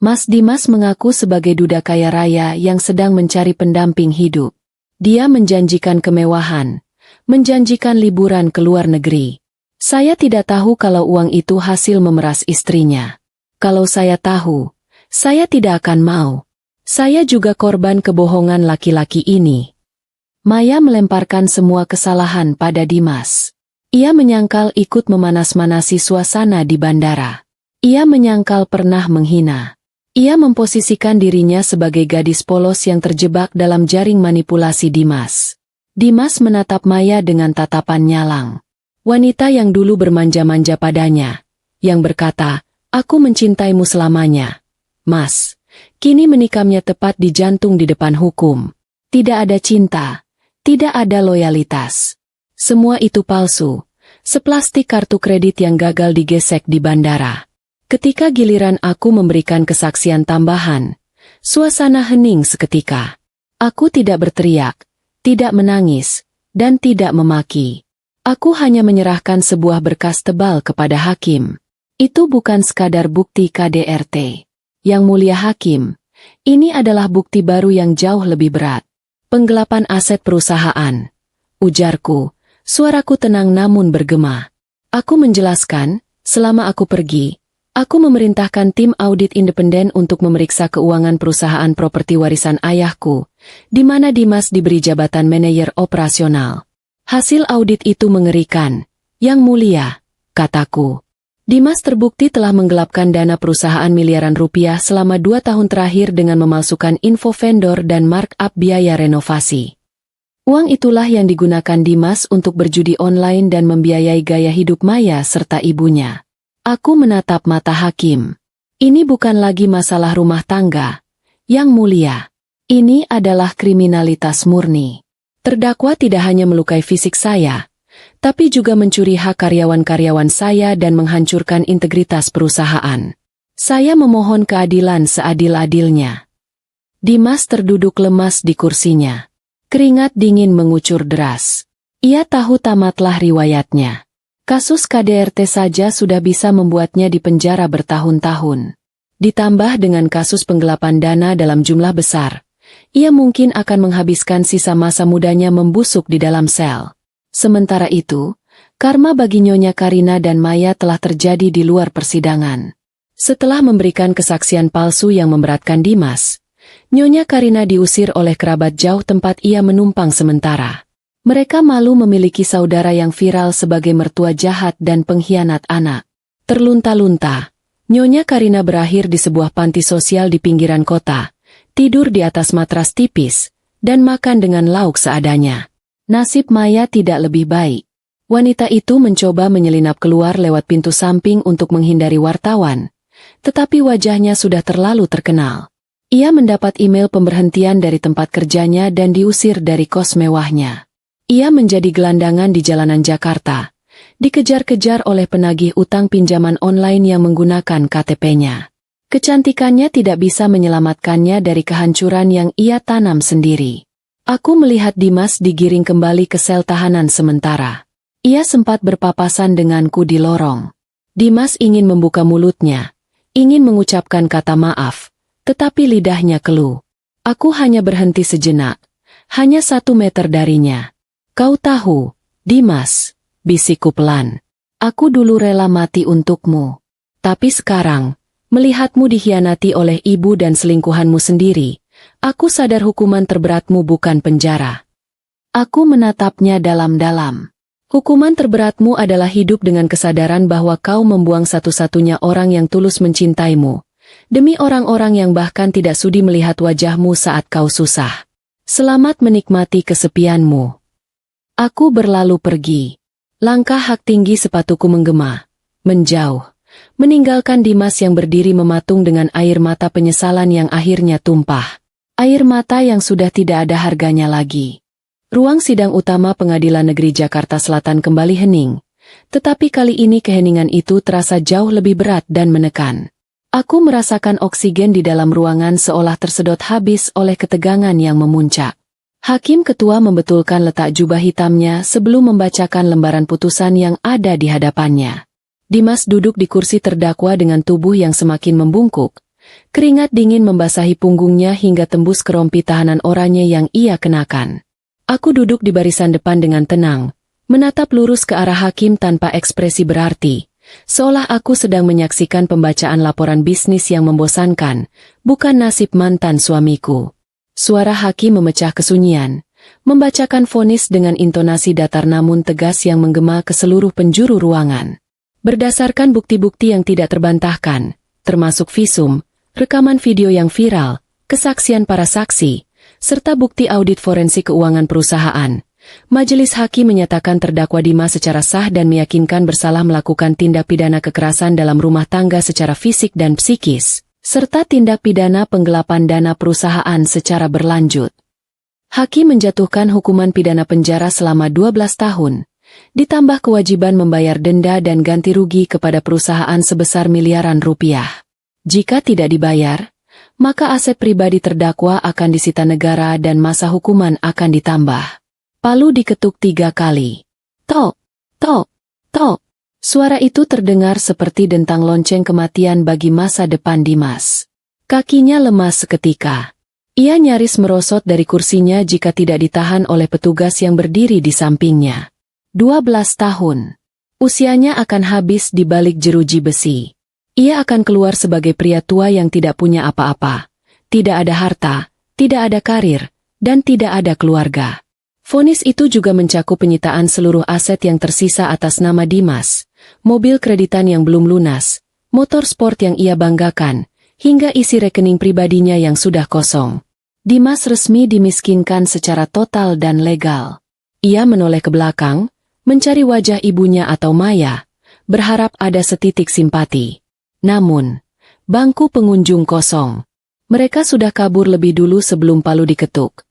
Mas Dimas mengaku sebagai duda kaya raya yang sedang mencari pendamping hidup. Dia menjanjikan kemewahan, menjanjikan liburan ke luar negeri. Saya tidak tahu kalau uang itu hasil memeras istrinya. Kalau saya tahu, saya tidak akan mau. Saya juga korban kebohongan laki-laki ini. Maya melemparkan semua kesalahan pada Dimas. Ia menyangkal ikut memanas-manasi suasana di bandara. Ia menyangkal pernah menghina. Ia memposisikan dirinya sebagai gadis polos yang terjebak dalam jaring manipulasi Dimas. Dimas menatap Maya dengan tatapan nyalang. Wanita yang dulu bermanja-manja padanya, yang berkata, "Aku mencintaimu selamanya." Mas, kini menikamnya tepat di jantung di depan hukum. Tidak ada cinta, tidak ada loyalitas. Semua itu palsu, seplastik kartu kredit yang gagal digesek di bandara. Ketika giliran aku memberikan kesaksian tambahan, suasana hening seketika. Aku tidak berteriak, tidak menangis, dan tidak memaki. Aku hanya menyerahkan sebuah berkas tebal kepada hakim. Itu bukan sekadar bukti KDRT. Yang mulia hakim, ini adalah bukti baru yang jauh lebih berat. Penggelapan aset perusahaan. Ujarku, suaraku tenang namun bergema. Aku menjelaskan, selama aku pergi, aku memerintahkan tim audit independen untuk memeriksa keuangan perusahaan properti warisan ayahku, di mana Dimas diberi jabatan manajer operasional. Hasil audit itu mengerikan. Yang mulia, kataku. Dimas terbukti telah menggelapkan dana perusahaan miliaran rupiah selama 2 tahun terakhir dengan memalsukan info vendor dan markup biaya renovasi. Uang itulah yang digunakan Dimas untuk berjudi online dan membiayai gaya hidup Maya serta ibunya. Aku menatap mata hakim. Ini bukan lagi masalah rumah tangga. Yang mulia, ini adalah kriminalitas murni. Terdakwa tidak hanya melukai fisik saya, tapi juga mencuri hak karyawan-karyawan saya dan menghancurkan integritas perusahaan. Saya memohon keadilan seadil-adilnya. Dimas terduduk lemas di kursinya. Keringat dingin mengucur deras. Ia tahu tamatlah riwayatnya. Kasus KDRT saja sudah bisa membuatnya dipenjara bertahun-tahun. Ditambah dengan kasus penggelapan dana dalam jumlah besar, ia mungkin akan menghabiskan sisa masa mudanya membusuk di dalam sel. Sementara itu, karma bagi Nyonya Karina dan Maya telah terjadi di luar persidangan. Setelah memberikan kesaksian palsu yang memberatkan Dimas, Nyonya Karina diusir oleh kerabat jauh tempat ia menumpang sementara. Mereka malu memiliki saudara yang viral sebagai mertua jahat dan pengkhianat anak. Terlunta-lunta, Nyonya Karina berakhir di sebuah panti sosial di pinggiran kota, tidur di atas matras tipis, dan makan dengan lauk seadanya. Nasib Maya tidak lebih baik. Wanita itu mencoba menyelinap keluar lewat pintu samping untuk menghindari wartawan, tetapi wajahnya sudah terlalu terkenal. Ia mendapat email pemberhentian dari tempat kerjanya dan diusir dari kos mewahnya. Ia menjadi gelandangan di jalanan Jakarta, dikejar-kejar oleh penagih utang pinjaman online yang menggunakan KTP-nya. Kecantikannya tidak bisa menyelamatkannya dari kehancuran yang ia tanam sendiri. Aku melihat Dimas digiring kembali ke sel tahanan sementara. Ia sempat berpapasan denganku di lorong. Dimas ingin membuka mulutnya, ingin mengucapkan kata maaf, tetapi lidahnya keluh. Aku hanya berhenti sejenak, hanya 1 meter darinya. Kau tahu, Dimas, bisikku pelan. Aku dulu rela mati untukmu. Tapi sekarang, melihatmu dikhianati oleh ibu dan selingkuhanmu sendiri, aku sadar hukuman terberatmu bukan penjara. Aku menatapnya dalam-dalam. Hukuman terberatmu adalah hidup dengan kesadaran bahwa kau membuang satu-satunya orang yang tulus mencintaimu, demi orang-orang yang bahkan tidak sudi melihat wajahmu saat kau susah. Selamat menikmati kesepianmu. Aku berlalu pergi. Langkah hak tinggi sepatuku menggema, menjauh, meninggalkan Dimas yang berdiri mematung dengan air mata penyesalan yang akhirnya tumpah. Air mata yang sudah tidak ada harganya lagi. Ruang sidang utama Pengadilan Negeri Jakarta Selatan kembali hening, tetapi kali ini keheningan itu terasa jauh lebih berat dan menekan. Aku merasakan oksigen di dalam ruangan seolah tersedot habis oleh ketegangan yang memuncak. Hakim ketua membetulkan letak jubah hitamnya sebelum membacakan lembaran putusan yang ada di hadapannya. Dimas duduk di kursi terdakwa dengan tubuh yang semakin membungkuk. Keringat dingin membasahi punggungnya hingga tembus ke rompi tahanan oranye yang ia kenakan. Aku duduk di barisan depan dengan tenang, menatap lurus ke arah hakim tanpa ekspresi berarti, seolah aku sedang menyaksikan pembacaan laporan bisnis yang membosankan, bukan nasib mantan suamiku. Suara hakim memecah kesunyian, membacakan vonis dengan intonasi datar namun tegas yang menggema ke seluruh penjuru ruangan. Berdasarkan bukti-bukti yang tidak terbantahkan, termasuk visum, rekaman video yang viral, kesaksian para saksi, serta bukti audit forensik keuangan perusahaan, majelis hakim menyatakan terdakwa Dimas secara sah dan meyakinkan bersalah melakukan tindak pidana kekerasan dalam rumah tangga secara fisik dan psikis, serta tindak pidana penggelapan dana perusahaan secara berlanjut. Hakim menjatuhkan hukuman pidana penjara selama 12 tahun, ditambah kewajiban membayar denda dan ganti rugi kepada perusahaan sebesar miliaran rupiah. Jika tidak dibayar, maka aset pribadi terdakwa akan disita negara dan masa hukuman akan ditambah. Palu diketuk 3 kali. Tok, tok, tok. Suara itu terdengar seperti dentang lonceng kematian bagi masa depan Dimas. Kakinya lemas seketika. Ia nyaris merosot dari kursinya jika tidak ditahan oleh petugas yang berdiri di sampingnya. 12 tahun. Usianya akan habis di balik jeruji besi. Ia akan keluar sebagai pria tua yang tidak punya apa-apa, tidak ada harta, tidak ada karir, dan tidak ada keluarga. Vonis itu juga mencakup penyitaan seluruh aset yang tersisa atas nama Dimas, mobil kreditan yang belum lunas, motor sport yang ia banggakan, hingga isi rekening pribadinya yang sudah kosong. Dimas resmi dimiskinkan secara total dan legal. Ia menoleh ke belakang, mencari wajah ibunya atau Maya, berharap ada setitik simpati. Namun, bangku pengunjung kosong. Mereka sudah kabur lebih dulu sebelum palu diketuk.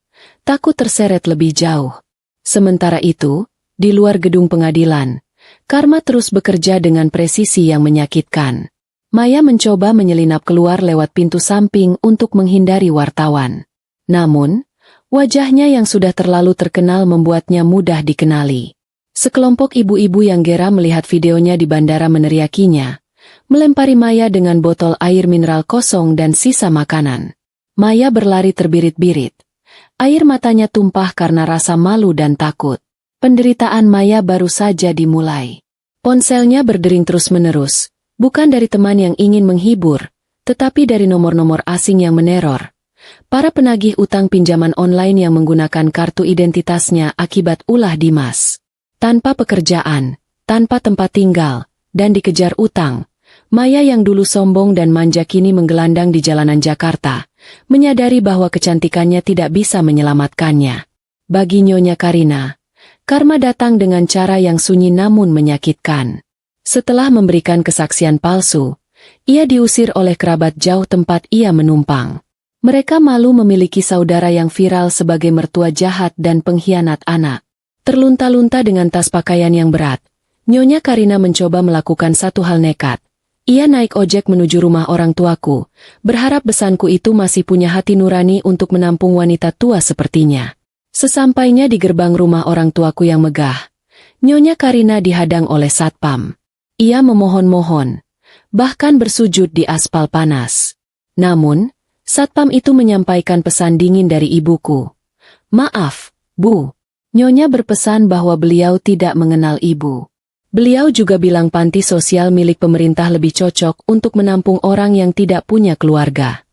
Takut terseret lebih jauh. Sementara itu, di luar gedung pengadilan, karma terus bekerja dengan presisi yang menyakitkan. Maya mencoba menyelinap keluar lewat pintu samping untuk menghindari wartawan. Namun, wajahnya yang sudah terlalu terkenal membuatnya mudah dikenali. Sekelompok ibu-ibu yang geram melihat videonya di bandara meneriakinya, melempari Maya dengan botol air mineral kosong dan sisa makanan. Maya berlari terbirit-birit. Air matanya tumpah karena rasa malu dan takut. Penderitaan Maya baru saja dimulai. Ponselnya berdering terus-menerus, bukan dari teman yang ingin menghibur, tetapi dari nomor-nomor asing yang meneror. Para penagih utang pinjaman online yang menggunakan kartu identitasnya akibat ulah Dimas. Tanpa pekerjaan, tanpa tempat tinggal, dan dikejar utang, Maya yang dulu sombong dan manja kini menggelandang di jalanan Jakarta, menyadari bahwa kecantikannya tidak bisa menyelamatkannya. Bagi Nyonya Karina, karma datang dengan cara yang sunyi namun menyakitkan. Setelah memberikan kesaksian palsu, ia diusir oleh kerabat jauh tempat ia menumpang. Mereka malu memiliki saudara yang viral sebagai mertua jahat dan pengkhianat anak. Terlunta-lunta dengan tas pakaian yang berat, Nyonya Karina mencoba melakukan satu hal nekat. Ia naik ojek menuju rumah orang tuaku, berharap besanku itu masih punya hati nurani untuk menampung wanita tua sepertinya. Sesampainya di gerbang rumah orang tuaku yang megah, Nyonya Karina dihadang oleh satpam. Ia memohon-mohon, bahkan bersujud di aspal panas. Namun, satpam itu menyampaikan pesan dingin dari ibuku. "Maaf, Bu. Nyonya berpesan bahwa beliau tidak mengenal Ibu. Beliau juga bilang panti sosial milik pemerintah lebih cocok untuk menampung orang yang tidak punya keluarga."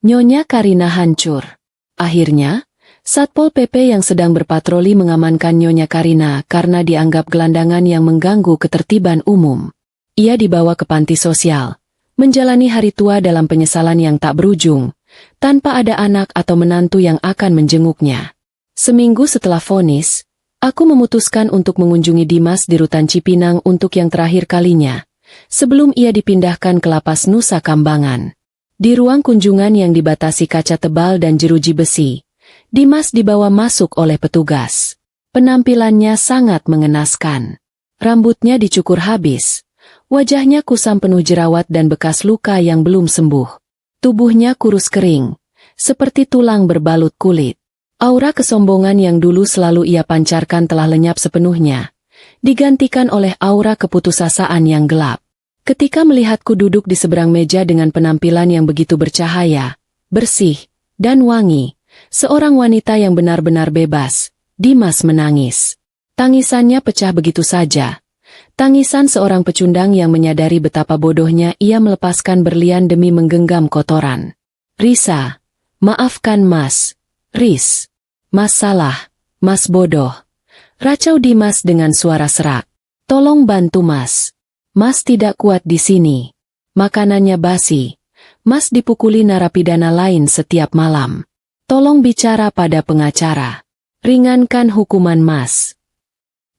Nyonya Karina hancur. Akhirnya, Satpol PP yang sedang berpatroli mengamankan Nyonya Karina karena dianggap gelandangan yang mengganggu ketertiban umum. Ia dibawa ke panti sosial, menjalani hari tua dalam penyesalan yang tak berujung, tanpa ada anak atau menantu yang akan menjenguknya. Seminggu setelah vonis, aku memutuskan untuk mengunjungi Dimas di Rutan Cipinang untuk yang terakhir kalinya, sebelum ia dipindahkan ke Lapas Nusa Kambangan. Di ruang kunjungan yang dibatasi kaca tebal dan jeruji besi, Dimas dibawa masuk oleh petugas. Penampilannya sangat mengenaskan. Rambutnya dicukur habis. Wajahnya kusam penuh jerawat dan bekas luka yang belum sembuh. Tubuhnya kurus kering, seperti tulang berbalut kulit. Aura kesombongan yang dulu selalu ia pancarkan telah lenyap sepenuhnya, digantikan oleh aura keputusasaan yang gelap. Ketika melihatku duduk di seberang meja dengan penampilan yang begitu bercahaya, bersih, dan wangi, seorang wanita yang benar-benar bebas, Dimas menangis. Tangisannya pecah begitu saja. Tangisan seorang pecundang yang menyadari betapa bodohnya ia melepaskan berlian demi menggenggam kotoran. Risa, maafkan Mas. Ris, Mas salah, Mas bodoh. Racau Dimas dengan suara serak. Tolong bantu Mas. Mas tidak kuat di sini. Makanannya basi. Mas dipukuli narapidana lain setiap malam. Tolong bicara pada pengacara. Ringankan hukuman Mas.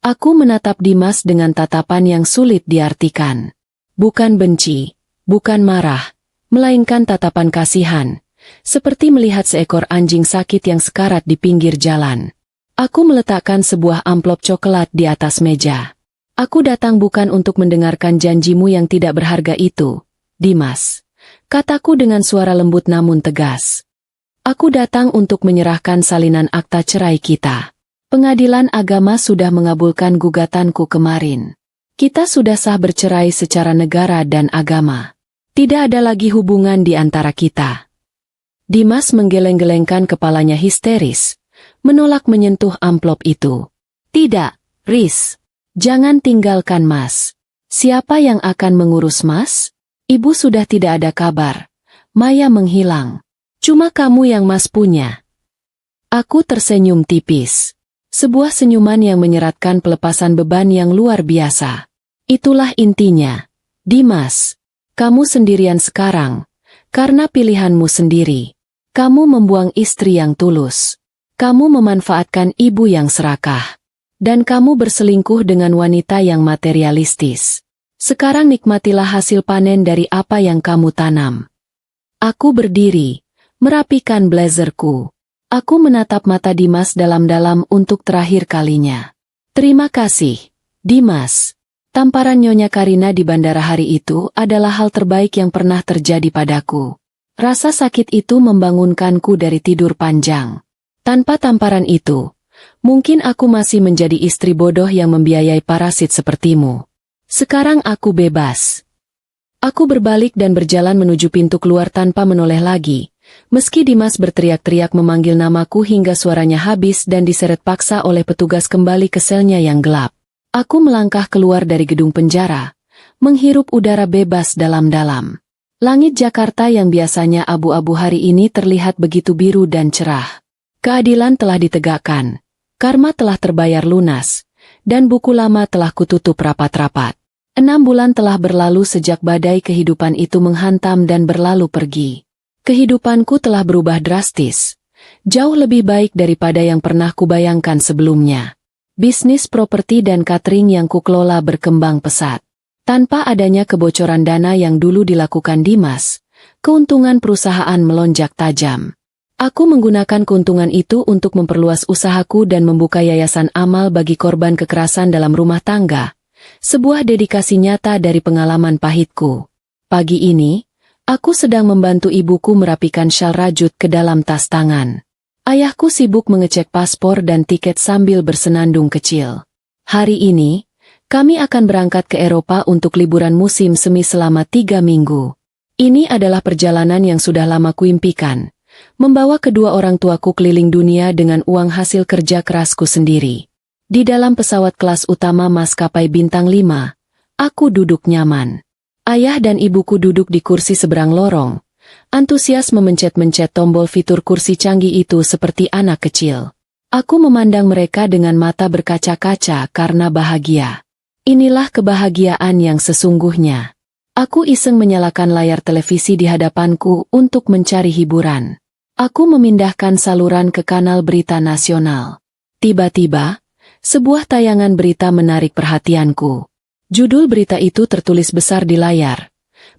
Aku menatap Dimas dengan tatapan yang sulit diartikan. Bukan benci, bukan marah, melainkan tatapan kasihan. Seperti melihat seekor anjing sakit yang sekarat di pinggir jalan. Aku meletakkan sebuah amplop coklat di atas meja. Aku datang bukan untuk mendengarkan janjimu yang tidak berharga itu, Dimas. Kataku dengan suara lembut namun tegas. Aku datang untuk menyerahkan salinan akta cerai kita. Pengadilan agama sudah mengabulkan gugatanku kemarin. Kita sudah sah bercerai secara negara dan agama. Tidak ada lagi hubungan di antara kita. Dimas menggeleng-gelengkan kepalanya histeris, menolak menyentuh amplop itu. Tidak, Riz. Jangan tinggalkan Mas. Siapa yang akan mengurus Mas? Ibu sudah tidak ada kabar. Maya menghilang. Cuma kamu yang Mas punya. Aku tersenyum tipis. Sebuah senyuman yang menyeratkan pelepasan beban yang luar biasa. Itulah intinya. Dimas, kamu sendirian sekarang. Karena pilihanmu sendiri. Kamu membuang istri yang tulus. Kamu memanfaatkan ibu yang serakah. Dan kamu berselingkuh dengan wanita yang materialistis. Sekarang nikmatilah hasil panen dari apa yang kamu tanam. Aku berdiri, merapikan blazerku. Aku menatap mata Dimas dalam-dalam untuk terakhir kalinya. Terima kasih, Dimas. Tamparan Nyonya Karina di bandara hari itu adalah hal terbaik yang pernah terjadi padaku. Rasa sakit itu membangunkanku dari tidur panjang. Tanpa tamparan itu, mungkin aku masih menjadi istri bodoh yang membiayai parasit sepertimu. Sekarang aku bebas. Aku berbalik dan berjalan menuju pintu keluar tanpa menoleh lagi. Meski Dimas berteriak-teriak memanggil namaku hingga suaranya habis dan diseret paksa oleh petugas kembali ke selnya yang gelap. Aku melangkah keluar dari gedung penjara, menghirup udara bebas dalam-dalam. Langit Jakarta yang biasanya abu-abu hari ini terlihat begitu biru dan cerah. Keadilan telah ditegakkan, karma telah terbayar lunas, dan buku lama telah kututup rapat-rapat. 6 bulan telah berlalu sejak badai kehidupan itu menghantam dan berlalu pergi. Kehidupanku telah berubah drastis, jauh lebih baik daripada yang pernah kubayangkan sebelumnya. Bisnis properti dan catering yang kukelola berkembang pesat. Tanpa adanya kebocoran dana yang dulu dilakukan Dimas, keuntungan perusahaan melonjak tajam. Aku menggunakan keuntungan itu untuk memperluas usahaku dan membuka yayasan amal bagi korban kekerasan dalam rumah tangga. Sebuah dedikasi nyata dari pengalaman pahitku. Pagi ini, aku sedang membantu ibuku merapikan syal rajut ke dalam tas tangan. Ayahku sibuk mengecek paspor dan tiket sambil bersenandung kecil. Hari ini, kami akan berangkat ke Eropa untuk liburan musim semi selama 3 minggu. Ini adalah perjalanan yang sudah lama kuimpikan. Membawa kedua orang tuaku keliling dunia dengan uang hasil kerja kerasku sendiri. Di dalam pesawat kelas utama maskapai bintang 5, aku duduk nyaman. Ayah dan ibuku duduk di kursi seberang lorong. antusias memencet-mencet tombol fitur kursi canggih itu seperti anak kecil. Aku memandang mereka dengan mata berkaca-kaca karena bahagia. Inilah kebahagiaan yang sesungguhnya. Aku iseng menyalakan layar televisi di hadapanku untuk mencari hiburan. Aku memindahkan saluran ke kanal berita nasional. Tiba-tiba, sebuah tayangan berita menarik perhatianku. Judul berita itu tertulis besar di layar.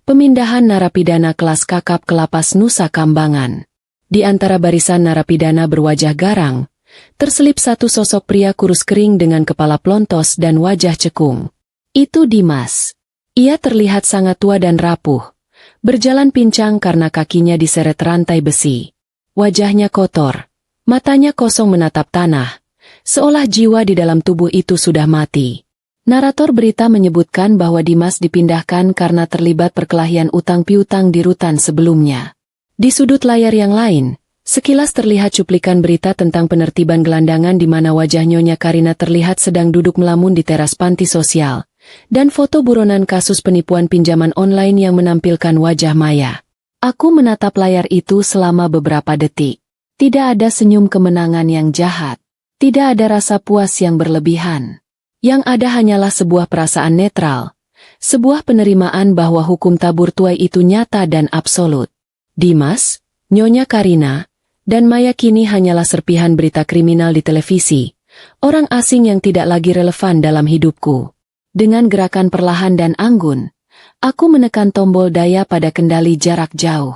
Pemindahan narapidana kelas kakap ke lapas Nusa Kambangan. Di antara barisan narapidana berwajah garang, terselip satu sosok pria kurus kering dengan kepala plontos dan wajah cekung. Itu Dimas. Ia terlihat sangat tua dan rapuh, berjalan pincang karena kakinya diseret rantai besi. Wajahnya kotor, matanya kosong menatap tanah, seolah jiwa di dalam tubuh itu sudah mati. Narator berita menyebutkan bahwa Dimas dipindahkan karena terlibat perkelahian utang piutang di rutan sebelumnya. Di sudut layar yang lain, sekilas terlihat cuplikan berita tentang penertiban gelandangan di mana wajah Nyonya Karina terlihat sedang duduk melamun di teras panti sosial, dan foto buronan kasus penipuan pinjaman online yang menampilkan wajah Maya. Aku menatap layar itu selama beberapa detik. Tidak ada senyum kemenangan yang jahat. Tidak ada rasa puas yang berlebihan. Yang ada hanyalah sebuah perasaan netral. Sebuah penerimaan bahwa hukum tabur tuai itu nyata dan absolut. Dimas, Nyonya Karina, dan Maya kini hanyalah serpihan berita kriminal di televisi, orang asing yang tidak lagi relevan dalam hidupku. Dengan gerakan perlahan dan anggun, aku menekan tombol daya pada kendali jarak jauh.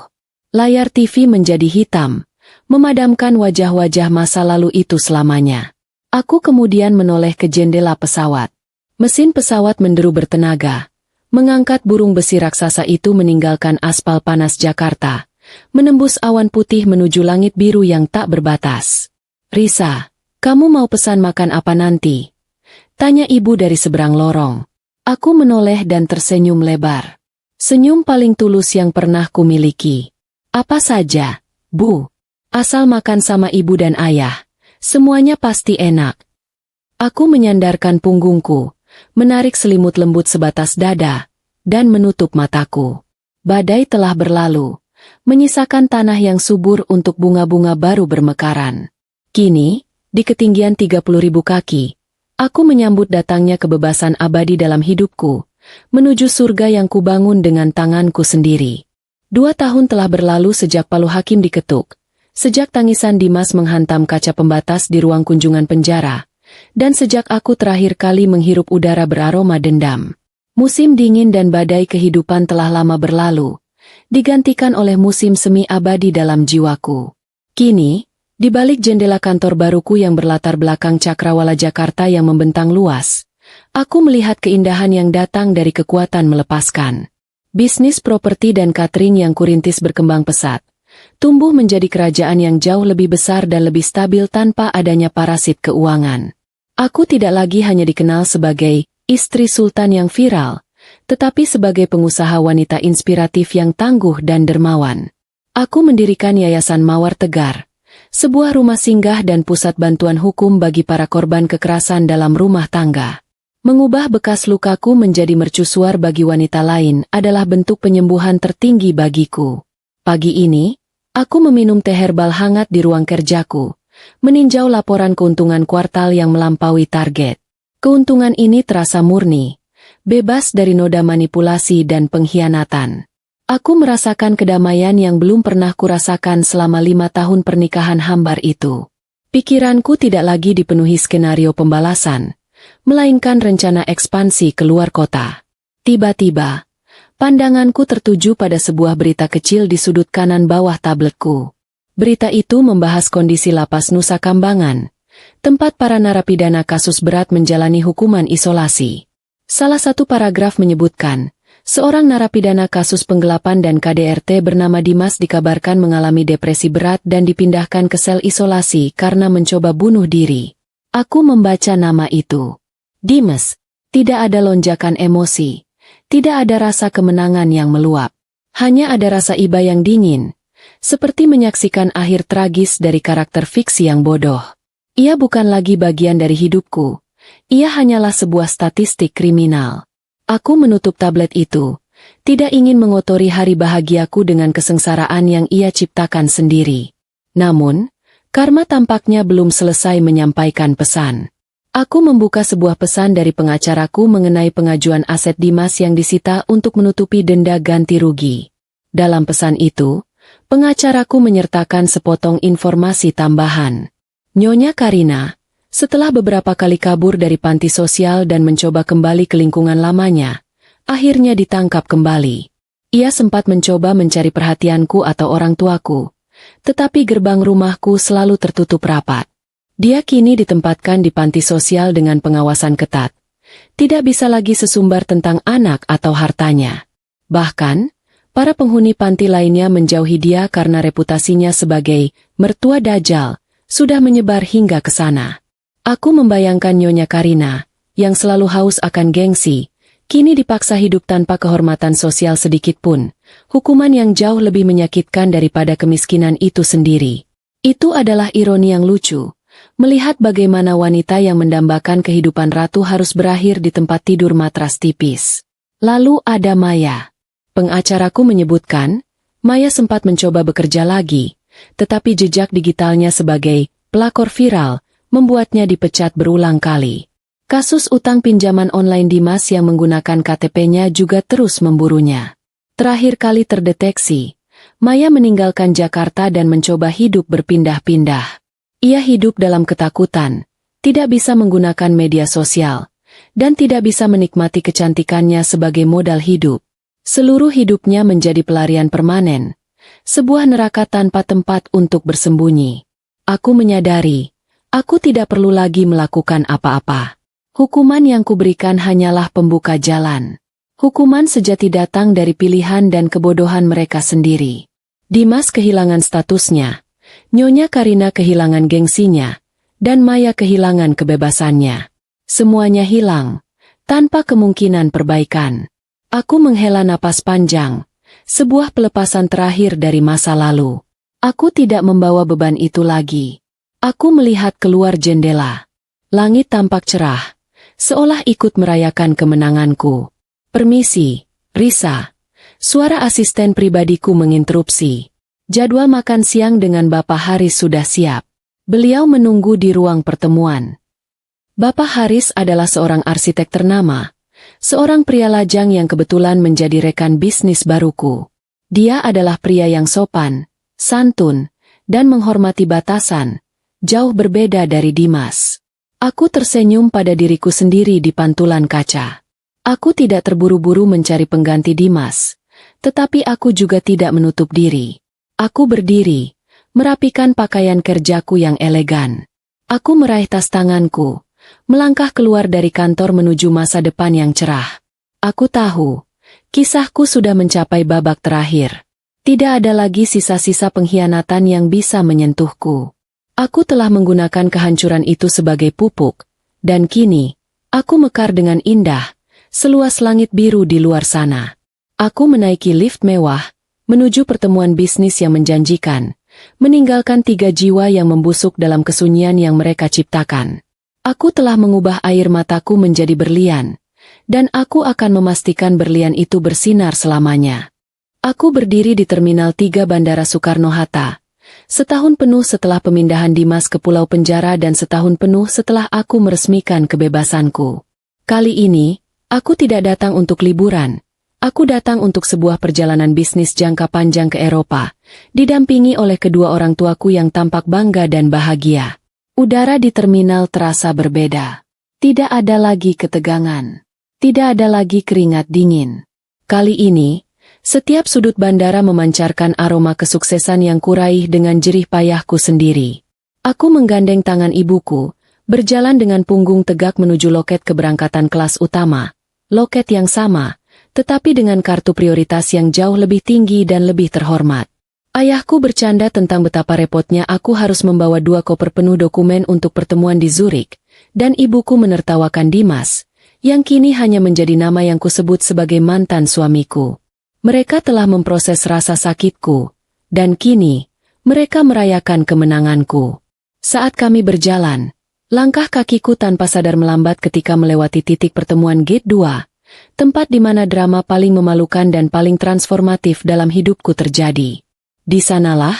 Layar TV menjadi hitam, memadamkan wajah-wajah masa lalu itu selamanya. Aku kemudian menoleh ke jendela pesawat. Mesin pesawat menderu bertenaga, mengangkat burung besi raksasa itu meninggalkan aspal panas Jakarta, menembus awan putih menuju langit biru yang tak berbatas. "Risa, kamu mau pesan makan apa nanti?" tanya ibu dari seberang lorong. Aku menoleh dan tersenyum lebar. Senyum paling tulus yang pernah kumiliki. "Apa saja, Bu. Asal makan sama ibu dan ayah. Semuanya pasti enak." Aku menyandarkan punggungku, menarik selimut lembut sebatas dada, dan menutup mataku. Badai telah berlalu, menyisakan tanah yang subur untuk bunga-bunga baru bermekaran. Kini, di ketinggian 30.000 kaki, aku menyambut datangnya kebebasan abadi dalam hidupku, menuju surga yang kubangun dengan tanganku sendiri. 2 tahun telah berlalu sejak palu hakim diketuk, sejak tangisan Dimas menghantam kaca pembatas di ruang kunjungan penjara, dan sejak aku terakhir kali menghirup udara beraroma dendam. Musim dingin dan badai kehidupan telah lama berlalu, digantikan oleh musim semi abadi dalam jiwaku. Kini, di balik jendela kantor baruku yang berlatar belakang cakrawala Jakarta yang membentang luas, aku melihat keindahan yang datang dari kekuatan melepaskan. Bisnis properti dan catering yang kurintis berkembang pesat, tumbuh menjadi kerajaan yang jauh lebih besar dan lebih stabil tanpa adanya parasit keuangan. Aku tidak lagi hanya dikenal sebagai istri sultan yang viral, tetapi sebagai pengusaha wanita inspiratif yang tangguh dan dermawan. Aku mendirikan Yayasan Mawar Tegar, sebuah rumah singgah dan pusat bantuan hukum bagi para korban kekerasan dalam rumah tangga. Mengubah bekas lukaku menjadi mercusuar bagi wanita lain adalah bentuk penyembuhan tertinggi bagiku. Pagi ini, aku meminum teh herbal hangat di ruang kerjaku, meninjau laporan keuntungan kuartal yang melampaui target. Keuntungan ini terasa murni, bebas dari noda manipulasi dan pengkhianatan. Aku merasakan kedamaian yang belum pernah kurasakan selama 5 tahun pernikahan hambar itu. Pikiranku tidak lagi dipenuhi skenario pembalasan, melainkan rencana ekspansi ke luar kota. Tiba-tiba, pandanganku tertuju pada sebuah berita kecil di sudut kanan bawah tabletku. Berita itu membahas kondisi lapas Nusa Kambangan, tempat para narapidana kasus berat menjalani hukuman isolasi. Salah satu paragraf menyebutkan, seorang narapidana kasus penggelapan dan KDRT bernama Dimas dikabarkan mengalami depresi berat dan dipindahkan ke sel isolasi karena mencoba bunuh diri. Aku membaca nama itu. Dimas. Tidak ada lonjakan emosi. Tidak ada rasa kemenangan yang meluap. Hanya ada rasa iba yang dingin, seperti menyaksikan akhir tragis dari karakter fiksi yang bodoh. Ia bukan lagi bagian dari hidupku. Ia hanyalah sebuah statistik kriminal. Aku menutup tablet itu, tidak ingin mengotori hari bahagiaku dengan kesengsaraan yang ia ciptakan sendiri. Namun, Karma tampaknya belum selesai menyampaikan pesan. Aku membuka sebuah pesan dari pengacaraku mengenai pengajuan aset Dimas yang disita untuk menutupi denda ganti rugi. Dalam pesan itu, pengacaraku menyertakan sepotong informasi tambahan. Nyonya Karina, setelah beberapa kali kabur dari panti sosial dan mencoba kembali ke lingkungan lamanya, akhirnya ditangkap kembali. Ia sempat mencoba mencari perhatianku atau orang tuaku, tetapi gerbang rumahku selalu tertutup rapat. Dia kini ditempatkan di panti sosial dengan pengawasan ketat. Tidak bisa lagi sesumbar tentang anak atau hartanya. Bahkan, para penghuni panti lainnya menjauhi dia karena reputasinya sebagai mertua Dajjal sudah menyebar hingga ke sana. Aku membayangkan Nyonya Karina, yang selalu haus akan gengsi, kini dipaksa hidup tanpa kehormatan sosial sedikitpun, hukuman yang jauh lebih menyakitkan daripada kemiskinan itu sendiri. Itu adalah ironi yang lucu, melihat bagaimana wanita yang mendambakan kehidupan ratu harus berakhir di tempat tidur matras tipis. Lalu ada Maya. Pengacaraku menyebutkan, Maya sempat mencoba bekerja lagi, tetapi jejak digitalnya sebagai pelakor viral membuatnya dipecat berulang kali. Kasus utang pinjaman online Dimas yang menggunakan KTP-nya juga terus memburunya. Terakhir kali terdeteksi, Maya meninggalkan Jakarta dan mencoba hidup berpindah-pindah. Ia hidup dalam ketakutan, tidak bisa menggunakan media sosial, dan tidak bisa menikmati kecantikannya sebagai modal hidup. Seluruh hidupnya menjadi pelarian permanen, sebuah neraka tanpa tempat untuk bersembunyi. Aku menyadari, aku tidak perlu lagi melakukan apa-apa. Hukuman yang kuberikan hanyalah pembuka jalan. Hukuman sejati datang dari pilihan dan kebodohan mereka sendiri. Dimas kehilangan statusnya, Nyonya Karina kehilangan gengsinya, dan Maya kehilangan kebebasannya. Semuanya hilang, tanpa kemungkinan perbaikan. Aku menghela napas panjang, sebuah pelepasan terakhir dari masa lalu. Aku tidak membawa beban itu lagi. Aku melihat keluar jendela. Langit tampak cerah, seolah ikut merayakan kemenanganku. Permisi, Risa. Suara asisten pribadiku menginterupsi. Jadwal makan siang dengan Bapak Haris sudah siap. Beliau menunggu di ruang pertemuan. Bapak Haris adalah seorang arsitek ternama, seorang pria lajang yang kebetulan menjadi rekan bisnis baruku. Dia adalah pria yang sopan, santun, dan menghormati batasan, jauh berbeda dari Dimas. Aku tersenyum pada diriku sendiri di pantulan kaca. Aku tidak terburu-buru mencari pengganti Dimas, tetapi aku juga tidak menutup diri. Aku berdiri, merapikan pakaian kerjaku yang elegan. Aku meraih tas tanganku, melangkah keluar dari kantor menuju masa depan yang cerah. Aku tahu, kisahku sudah mencapai babak terakhir. Tidak ada lagi sisa-sisa pengkhianatan yang bisa menyentuhku. Aku telah menggunakan kehancuran itu sebagai pupuk, dan kini, aku mekar dengan indah, seluas langit biru di luar sana. Aku menaiki lift mewah, menuju pertemuan bisnis yang menjanjikan, meninggalkan 3 jiwa yang membusuk dalam kesunyian yang mereka ciptakan. Aku telah mengubah air mataku menjadi berlian, dan aku akan memastikan berlian itu bersinar selamanya. Aku berdiri di Terminal 3 Bandara Soekarno-Hatta, setahun penuh setelah pemindahan Dimas ke Pulau Penjara dan setahun penuh setelah aku meresmikan kebebasanku. Kali ini, aku tidak datang untuk liburan. Aku datang untuk sebuah perjalanan bisnis jangka panjang ke Eropa, didampingi oleh kedua orang tuaku yang tampak bangga dan bahagia. Udara di terminal terasa berbeda. Tidak ada lagi ketegangan. Tidak ada lagi keringat dingin. Kali ini, setiap sudut bandara memancarkan aroma kesuksesan yang kuraih dengan jerih payahku sendiri. Aku menggandeng tangan ibuku, berjalan dengan punggung tegak menuju loket keberangkatan kelas utama. Loket yang sama, tetapi dengan kartu prioritas yang jauh lebih tinggi dan lebih terhormat. Ayahku bercanda tentang betapa repotnya aku harus membawa 2 koper penuh dokumen untuk pertemuan di Zurich, dan ibuku menertawakan Dimas, yang kini hanya menjadi nama yang kusebut sebagai mantan suamiku. Mereka telah memproses rasa sakitku, dan kini, mereka merayakan kemenanganku. Saat kami berjalan, langkah kakiku tanpa sadar melambat ketika melewati titik pertemuan Gate 2, tempat di mana drama paling memalukan dan paling transformatif dalam hidupku terjadi. Di sanalah,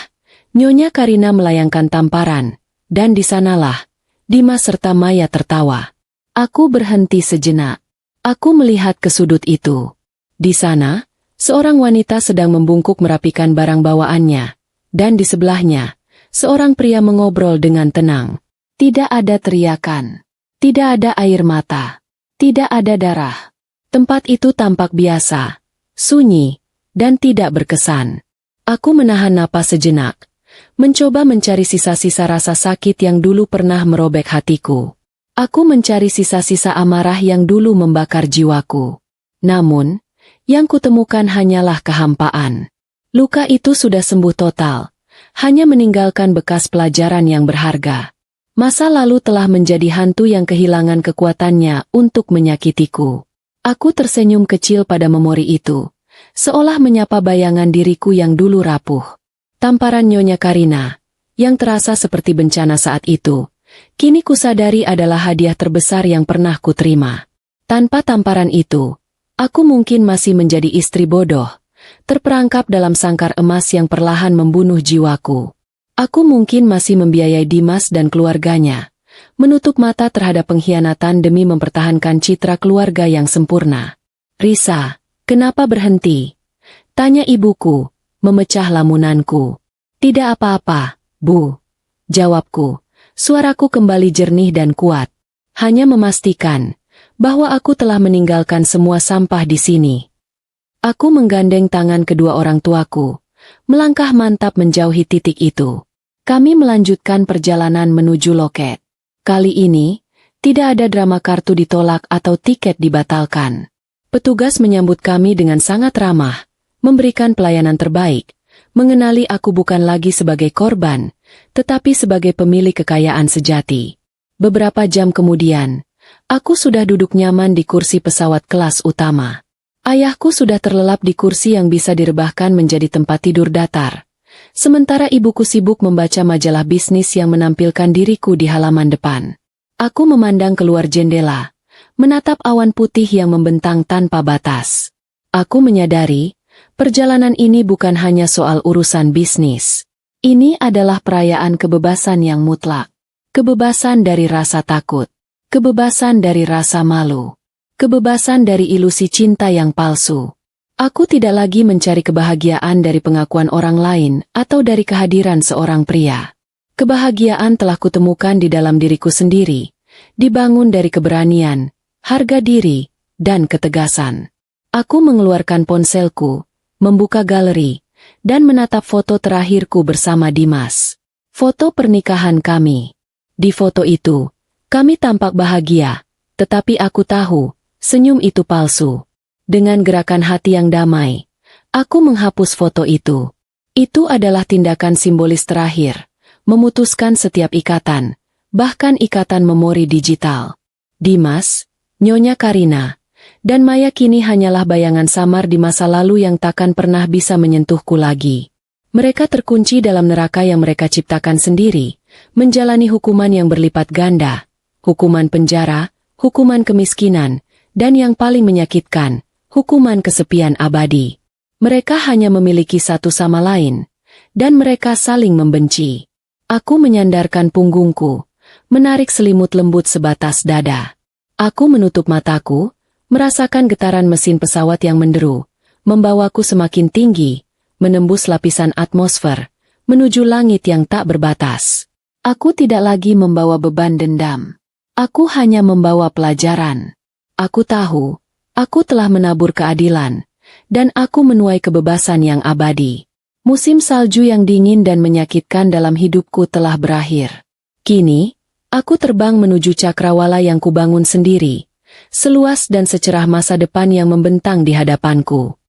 Nyonya Karina melayangkan tamparan, dan di sanalah, Dimas serta Maya tertawa. Aku berhenti sejenak. Aku melihat ke sudut itu. Di sana, seorang wanita sedang membungkuk merapikan barang bawaannya, dan di sebelahnya, seorang pria mengobrol dengan tenang. Tidak ada teriakan. Tidak ada air mata. Tidak ada darah. Tempat itu tampak biasa, sunyi, dan tidak berkesan. Aku menahan napas sejenak, mencoba mencari sisa-sisa rasa sakit yang dulu pernah merobek hatiku. Aku mencari sisa-sisa amarah yang dulu membakar jiwaku. Namun, yang kutemukan hanyalah kehampaan. Luka itu sudah sembuh total, hanya meninggalkan bekas pelajaran yang berharga. Masa lalu telah menjadi hantu yang kehilangan kekuatannya untuk menyakitiku. Aku tersenyum kecil pada memori itu, seolah menyapa bayangan diriku yang dulu rapuh. Tamparan Nyonya Karina, yang terasa seperti bencana saat itu, kini kusadari adalah hadiah terbesar yang pernah kuterima. Tanpa tamparan itu, aku mungkin masih menjadi istri bodoh, terperangkap dalam sangkar emas yang perlahan membunuh jiwaku. Aku mungkin masih membiayai Dimas dan keluarganya, menutup mata terhadap pengkhianatan demi mempertahankan citra keluarga yang sempurna. Risa, kenapa berhenti? Tanya ibuku, memecah lamunanku. Tidak apa-apa, Bu. Jawabku, suaraku kembali jernih dan kuat. Hanya memastikan bahwa aku telah meninggalkan semua sampah di sini. Aku menggandeng tangan kedua orang tuaku, melangkah mantap menjauhi titik itu. Kami melanjutkan perjalanan menuju loket. Kali ini, tidak ada drama kartu ditolak atau tiket dibatalkan. Petugas menyambut kami dengan sangat ramah, memberikan pelayanan terbaik, mengenali aku bukan lagi sebagai korban, tetapi sebagai pemilik kekayaan sejati. Beberapa jam kemudian, aku sudah duduk nyaman di kursi pesawat kelas utama. Ayahku sudah terlelap di kursi yang bisa direbahkan menjadi tempat tidur datar. Sementara ibuku sibuk membaca majalah bisnis yang menampilkan diriku di halaman depan. Aku memandang keluar jendela, menatap awan putih yang membentang tanpa batas. Aku menyadari, perjalanan ini bukan hanya soal urusan bisnis. Ini adalah perayaan kebebasan yang mutlak. Kebebasan dari rasa takut. Kebebasan dari rasa malu. Kebebasan dari ilusi cinta yang palsu. Aku tidak lagi mencari kebahagiaan dari pengakuan orang lain atau dari kehadiran seorang pria. Kebahagiaan telah kutemukan di dalam diriku sendiri, dibangun dari keberanian, harga diri, dan ketegasan. Aku mengeluarkan ponselku, membuka galeri, dan menatap foto terakhirku bersama Dimas. Foto pernikahan kami. Di foto itu, kami tampak bahagia, tetapi aku tahu, senyum itu palsu. Dengan gerakan hati yang damai, aku menghapus foto itu. Itu adalah tindakan simbolis terakhir, memutuskan setiap ikatan, bahkan ikatan memori digital. Dimas, Nyonya Karina, dan Maya kini hanyalah bayangan samar di masa lalu yang takkan pernah bisa menyentuhku lagi. Mereka terkunci dalam neraka yang mereka ciptakan sendiri, menjalani hukuman yang berlipat ganda, hukuman penjara, hukuman kemiskinan, dan yang paling menyakitkan, hukuman kesepian abadi. Mereka hanya memiliki satu sama lain, dan mereka saling membenci. Aku menyandarkan punggungku, menarik selimut lembut sebatas dada. Aku menutup mataku, merasakan getaran mesin pesawat yang menderu, membawaku semakin tinggi, menembus lapisan atmosfer, menuju langit yang tak berbatas. Aku tidak lagi membawa beban dendam. Aku hanya membawa pelajaran. Aku tahu, aku telah menabur keadilan, dan aku menuai kebebasan yang abadi. Musim salju yang dingin dan menyakitkan dalam hidupku telah berakhir. Kini, aku terbang menuju cakrawala yang kubangun sendiri, seluas dan secerah masa depan yang membentang di hadapanku.